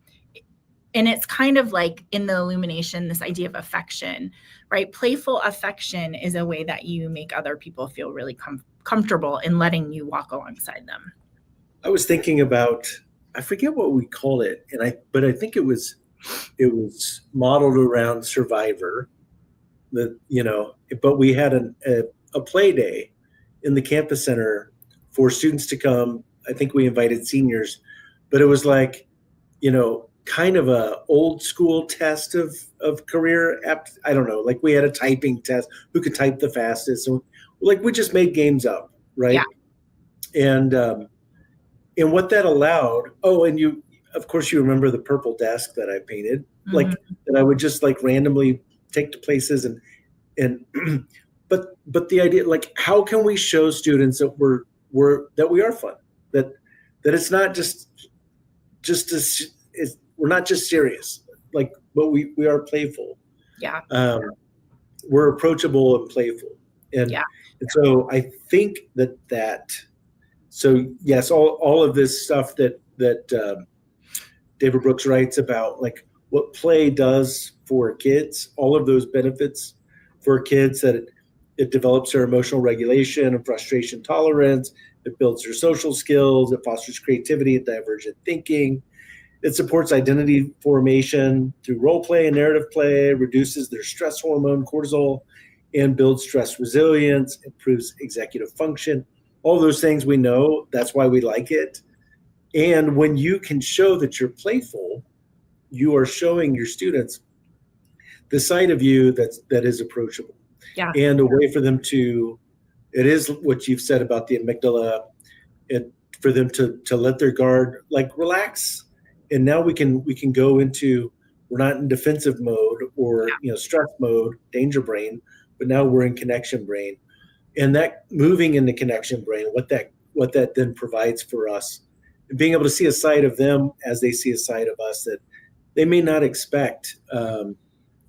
And it's kind of like in the Illumination, this idea of affection, right? Playful affection is a way that you make other people feel really comfortable in letting you walk alongside them.
I was thinking about, I forget what we called it, but I think it was modeled around Survivor. But we had a play day in the campus center for students to come I think we invited seniors, but it was like, kind of a old school test of career I don't know, like we had a typing test, who could type the fastest. So like we just made games up, right?
Yeah.
And what that allowed, and of course you remember the purple desk that I painted, like that I would just like randomly take to places and but the idea, like, how can we show students that we are fun, that it's not we're not just serious, like, but we are playful.
Yeah.
We're approachable and playful. And so I think so yes, all of this stuff that David Brooks writes about, like what play does for kids, all of those benefits for kids, that it develops their emotional regulation and frustration tolerance, it builds their social skills, it fosters creativity and divergent thinking, it supports identity formation through role play and narrative play, reduces their stress hormone cortisol, and builds stress resilience, improves executive function. All those things we know, that's why we like it. And when you can show that you're playful, you are showing your students the side of you that is approachable.
Yeah.
And a way for them it is what you've said about the amygdala, for them to let their guard like relax. And now we can go into, we're not in defensive mode or stress mode, danger brain, but now we're in connection brain. And that moving into connection brain, what that then provides for us, and being able to see a side of them as they see a side of us that they may not expect,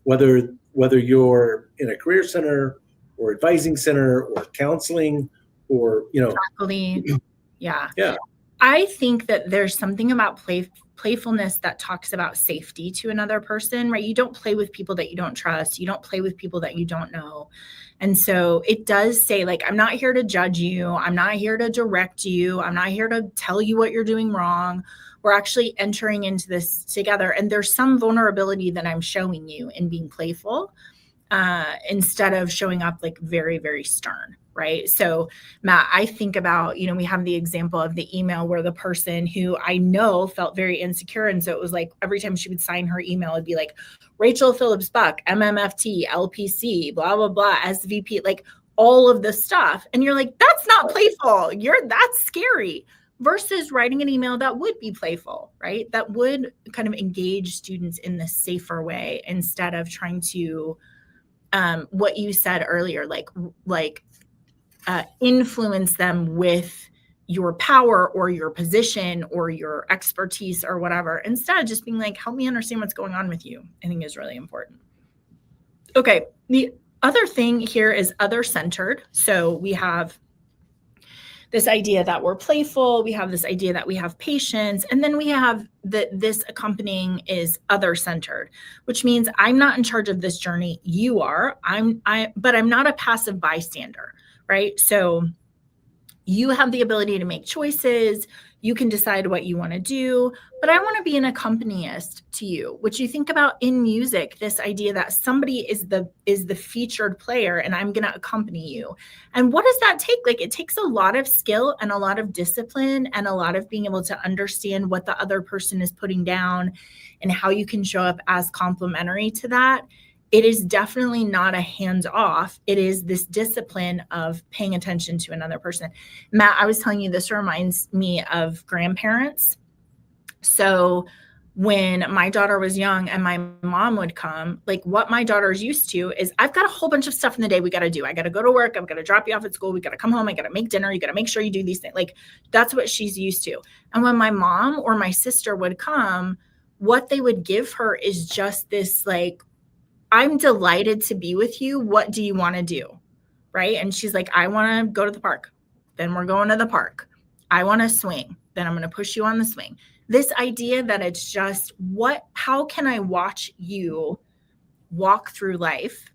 whether you're in a career center or advising center or counseling or
faculty. Yeah.
Yeah.
I think that there's something about playfulness that talks about safety to another person, right? You don't play with people that you don't trust. You don't play with people that you don't know. And so it does say, like, I'm not here to judge you. I'm not here to direct you. I'm not here to tell you what you're doing wrong. We're actually entering into this together. And there's some vulnerability that I'm showing you in being playful, instead of showing up like very, very stern. Right. So Matt, I think about, we have the example of the email where the person who I know felt very insecure. And so it was like, every time she would sign her email, it'd be like, Rachel Phillips Buck, MMFT, LPC, blah, blah, blah, SVP, like all of the stuff. And you're like, that's not playful. That's scary. Versus writing an email that would be playful, right? That would kind of engage students in this safer way, instead of trying to, what you said earlier, like influence them with your power or your position or your expertise or whatever. Instead, just being like, help me understand what's going on with you, I think is really important. Okay. The other thing here is other-centered. So we have this idea that we're playful. We have this idea that we have patience. And then we have this accompanying is other-centered, which means I'm not in charge of this journey. You are. But I'm not a passive bystander. Right? So you have the ability to make choices. You can decide what you want to do, but I want to be an accompanist to you, which you think about in music, this idea that somebody is the featured player and I'm going to accompany you. And what does that take? Like, it takes a lot of skill and a lot of discipline and a lot of being able to understand what the other person is putting down and how you can show up as complementary to that. It is definitely not a hands-off. It is this discipline of paying attention to another person. Matt, I was telling you, this reminds me of grandparents. So when my daughter was young and my mom would come, like what my daughter's used to is, I've got a whole bunch of stuff in the day we got to do. I got to go to work. I've got to drop you off at school. We got to come home. I got to make dinner. You got to make sure you do these things. Like, that's what she's used to. And when my mom or my sister would come, what they would give her is just this, like, I'm delighted to be with you. What do you want to do? Right. And she's like, I want to go to the park. Then we're going to the park. I want to swing. Then I'm going to push you on the swing. This idea that it's just how can I watch you walk through life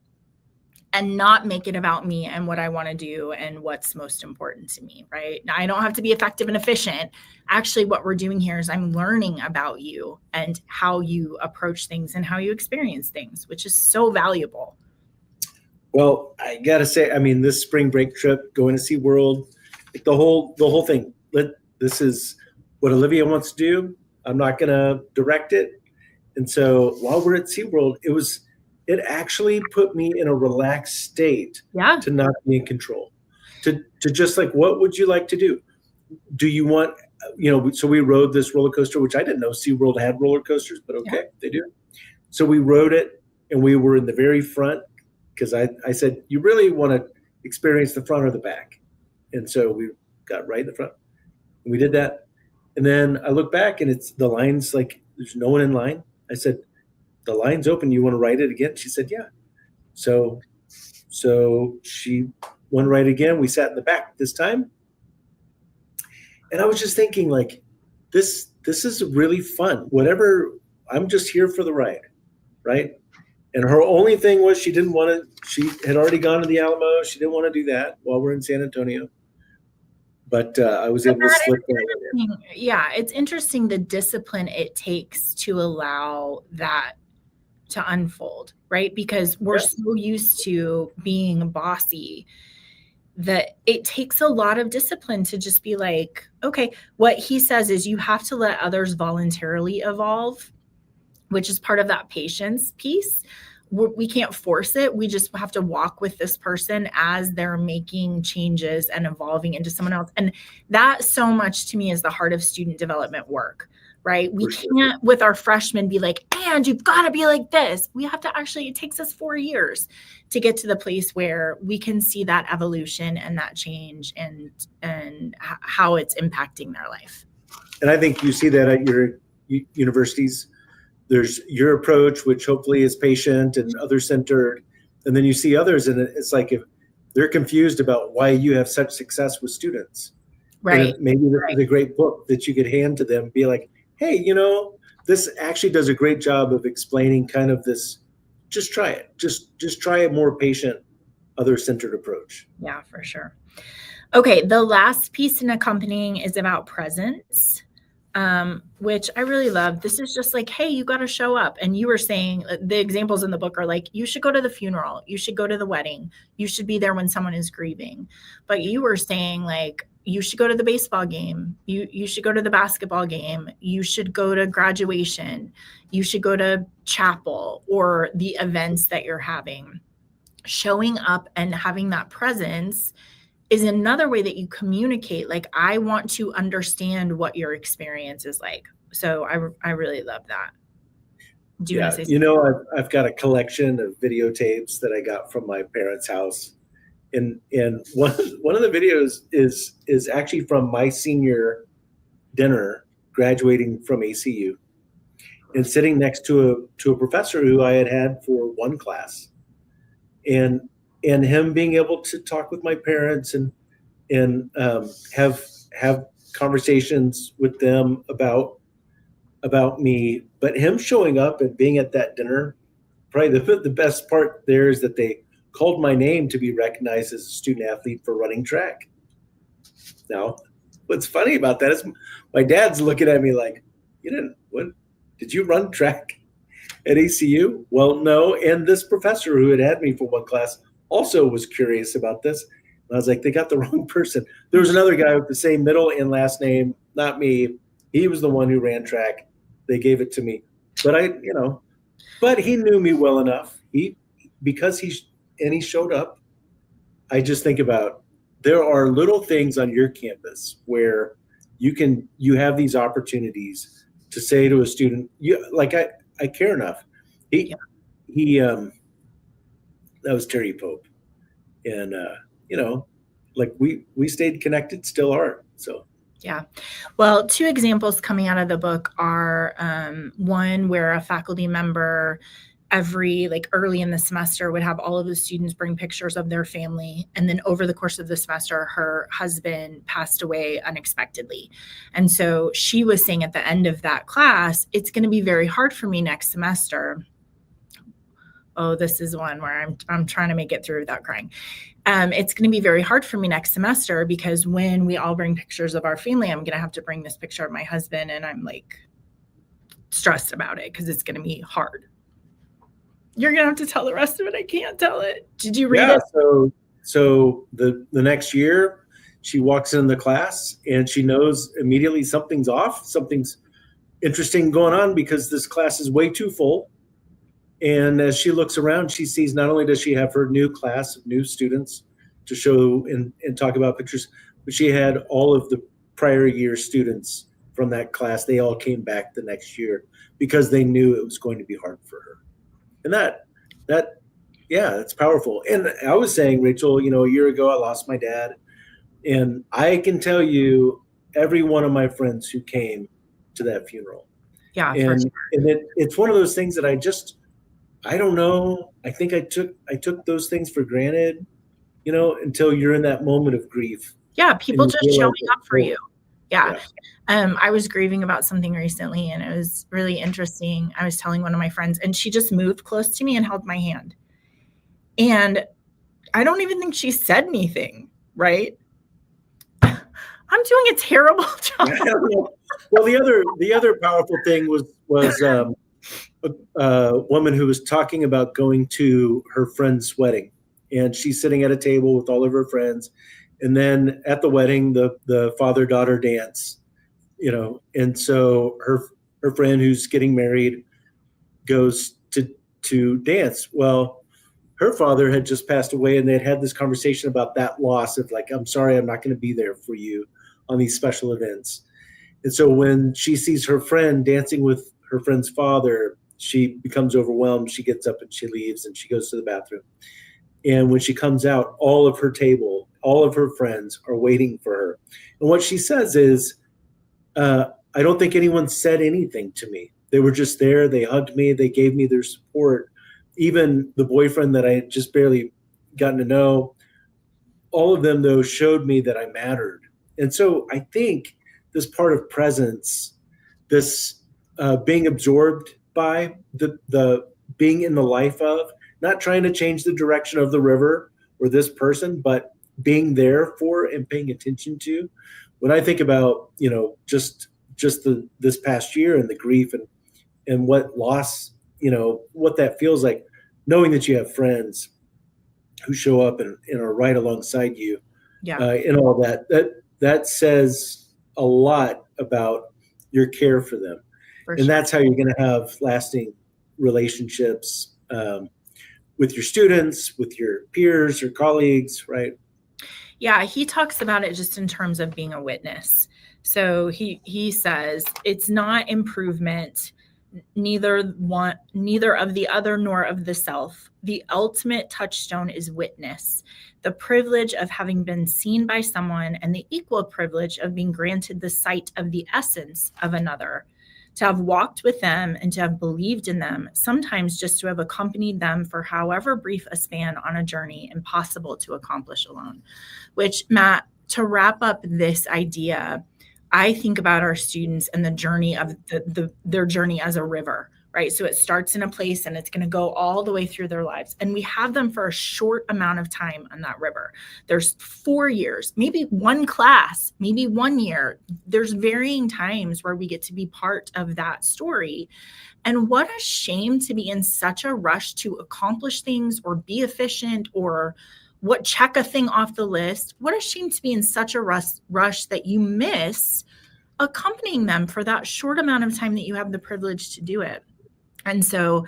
and not make it about me and what I want to do and what's most important to me, right? Now, I don't have to be effective and efficient. Actually, what we're doing here is I'm learning about you and how you approach things and how you experience things, which is so valuable.
Well, I got to say, I mean, this spring break trip, going to SeaWorld, like the whole thing, this is what Olivia wants to do. I'm not going to direct it. And so while we're at SeaWorld, it actually put me in a relaxed state
Yeah.
to not be in control, to just like, what would you like to do? Do you want, so we rode this roller coaster, which I didn't know SeaWorld had roller coasters, but okay, they do. So we rode it, and we were in the very front because I said, you really want to experience the front or the back. And so we got right in the front. And we did that. And then I look back, and it's the line's like, there's no one in line. I said, the line's open. You want to ride it again? She said, yeah. So she went right again. We sat in the back this time. And I was just thinking, like, this is really fun. Whatever, I'm just here for the ride, right? And her only thing was she had already gone to the Alamo. She didn't want to do that while we're in San Antonio. But I was able to slip that.
Yeah, it's interesting the discipline it takes to allow that to unfold, right? Because we're so used to being bossy that it takes a lot of discipline to just be like, okay, what he says is you have to let others voluntarily evolve, which is part of that patience piece. We can't force it. We just have to walk with this person as they're making changes and evolving into someone else. And that so much to me is the heart of student development work, right? We can't with our freshmen be like, and you've got to be like this. We have to actually, it takes us 4 years to get to the place where we can see that evolution and that change and how it's impacting their life.
And I think you see that at your universities. There's your approach, which hopefully is patient and other-centered. And then you see others, and it's like if they're confused about why you have such success with students.
Right.
Maybe this is a great book that you could hand to them, be like, hey, this actually does a great job of explaining kind of this, just try it. Just try a more patient, other-centered approach.
Yeah, for sure. Okay, the last piece in accompanying is about presence. Which I really love. This is just like, hey, you got to show up. And you were saying the examples in the book are like, you should go to the funeral. You should go to the wedding. You should be there when someone is grieving. But you were saying like, you should go to the baseball game. You should go to the basketball game. You should go to graduation. You should go to chapel or the events that you're having. Showing up and having that presence is another way that you communicate. Like, I want to understand what your experience is like. So I really love that. Do you want to say something?
I've got a collection of videotapes that I got from my parents' house. And one of the videos is actually from my senior dinner graduating from ACU and sitting next to a professor who I had for one class. And him being able to talk with my parents and have conversations with them about me, but him showing up and being at that dinner, probably the best part there is that they called my name to be recognized as a student athlete for running track. Now, what's funny about that is my dad's looking at me like, did you run track at ACU? Well, no. And this professor who had me for one class also was curious about this. And I was like, they got the wrong person. There was another guy with the same middle and last name, not me. He was the one who ran track. They gave it to me. But but he knew me well enough. Because he showed up. I just think about, there are little things on your campus where you have these opportunities to say to a student, I care enough. That was Terry Pope. And, we stayed connected, still are. So.
Yeah. Well, 2 examples coming out of the book are one where a faculty member early in the semester would have all of the students bring pictures of their family. And then over the course of the semester, her husband passed away unexpectedly. And so she was saying at the end of that class, it's going to be very hard for me next semester. Oh, this is one where I'm trying to make it through without crying. It's going to be very hard for me next semester because when we all bring pictures of our family, I'm going to have to bring this picture of my husband, and I'm like stressed about it because it's going to be hard. You're going to have to tell the rest of it. I can't tell it. Did you read it?
So the next year, she walks in the class and she knows immediately something's off, something's interesting going on because this class is way too full. And as she looks around, she sees not only does she have her new class of new students to show and talk about pictures, but she had all of the prior year students from that class. They all came back the next year because they knew it was going to be hard for her. And yeah, it's powerful. And I was saying, Rachel, a year ago, I lost my dad. And I can tell you every one of my friends who came to that funeral.
Yeah.
And it's one of those things that I don't know. I think I took those things for granted, until you're in that moment of grief.
Yeah. People just showing up for you. Yeah.
Yeah.
I was grieving about something recently and it was really interesting. I was telling one of my friends and she just moved close to me and held my hand. And I don't even think she said anything, right? I'm doing a terrible job.
Well, the other powerful thing was a woman who was talking about going to her friend's wedding, and she's sitting at a table with all of her friends, and then at the wedding, the father-daughter dance, and so her friend who's getting married goes to dance. Well, her father had just passed away, and they'd had this conversation about that loss of like, I'm sorry, I'm not going to be there for you on these special events. And so when she sees her friend dancing with her friend's father, she becomes overwhelmed. She gets up and she leaves and she goes to the bathroom. And when she comes out, all of her table, all of her friends are waiting for her. And what she says is, I don't think anyone said anything to me. They were just there. They hugged me. They gave me their support. Even the boyfriend that I had just barely gotten to know, all of them, though, showed me that I mattered. And so I think this part of presence, this being absorbed by the being in the life of, not trying to change the direction of the river or this person, but being there for and paying attention to. When I think about, just this past year and the grief and what loss, what that feels like, knowing that you have friends who show up and are right alongside you, and all that says a lot about your care for them. And that's how you're going to have lasting relationships with your students, with your peers or colleagues, right?
Yeah, he talks about it just in terms of being a witness. So he says it's not improvement, neither of the other nor of the self. The ultimate touchstone is witness, the privilege of having been seen by someone and the equal privilege of being granted the sight of the essence of another, to have walked with them and to have believed in them, sometimes just to have accompanied them for however brief a span on a journey impossible to accomplish alone. Which, Matt, to wrap up this idea, I think about our students and the journey of their journey as a river, right? So it starts in a place and it's going to go all the way through their lives. And we have them for a short amount of time on that river. There's 4 years, maybe one class, maybe 1 year. There's varying times where we get to be part of that story. And what a shame to be in such a rush to accomplish things or be efficient or check a thing off the list. What a shame to be in such a rush that you miss accompanying them for that short amount of time that you have the privilege to do it. And so,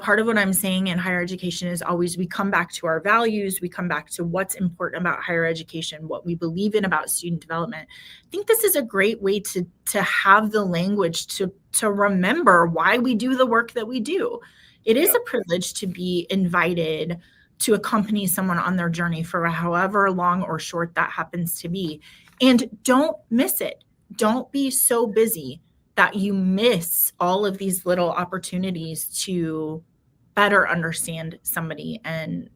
part of what I'm saying in higher education is always we come back to our values, we come back to what's important about higher education, what we believe in about student development. I think this is a great way to have the language to remember why we do the work that we do. It is a privilege to be invited to accompany someone on their journey for however long or short that happens to be. And don't miss it. Don't be so busy that you miss all of these little opportunities to better understand somebody and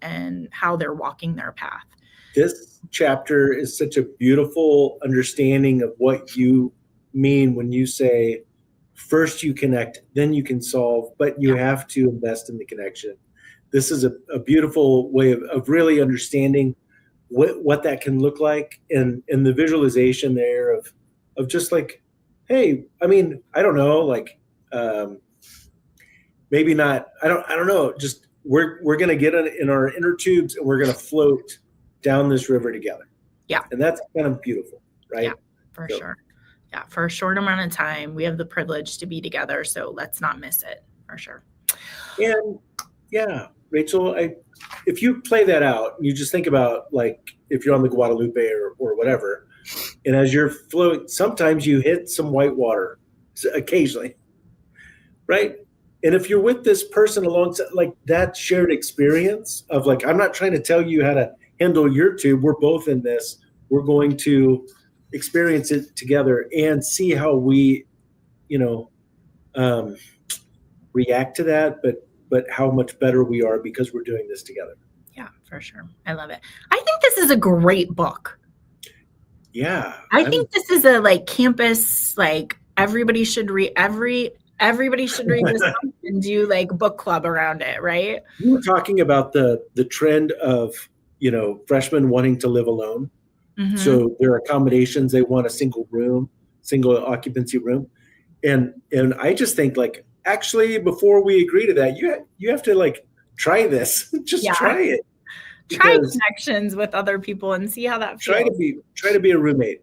how they're walking their path.
This chapter is such a beautiful understanding of what you mean when you say, first you connect, then you can solve, but you have to invest in the connection. This is a beautiful way of really understanding what that can look like, and the visualization there of just like, hey, I mean, I don't know, like maybe not, I don't know, just we're gonna get in our inner tubes and we're gonna float down this river together.
Yeah.
And that's kind of beautiful, right?
Yeah, for sure. Yeah, for a short amount of time, we have the privilege to be together. So let's not miss it, for sure.
And yeah, Rachel, if you play that out, you just think about like if you're on the Guadalupe or whatever, and as you're floating, sometimes you hit some white water occasionally, right? And if you're with this person alongside, like that shared experience of like, I'm not trying to tell you how to handle your tube. We're both in this. We're going to experience it together and see how we, react to that, but how much better we are because we're doing this together.
Yeah, for sure. I love it. I think this is a great book.
Yeah.
I think this is a like campus, like everybody should read everybody should read this book and do like book club around it, right?
We were talking about the trend of, freshmen wanting to live alone.
Mhm.
So their accommodations, they want a single occupancy room. And I just think like, actually, before we agree to that, you have to like try this. Just try it.
Try connections with other people and see how that feels.
Try to be a roommate,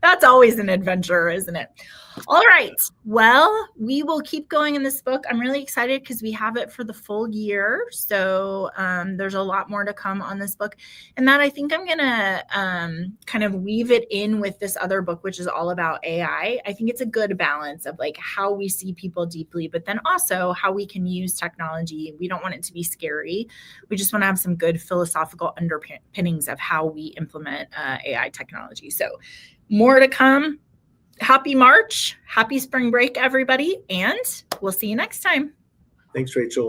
That's always an adventure, isn't it? All right. Well, we will keep going in this book. I'm really excited because we have it for the full year. So there's a lot more to come on this book. And that I think I'm going to kind of weave it in with this other book, which is all about AI. I think it's a good balance of like how we see people deeply, but then also how we can use technology. We don't want it to be scary. We just want to have some good philosophical underpinnings of how we implement AI technology. So more to come. Happy March, happy spring break, everybody, and we'll see you next time.
Thanks, Rachel.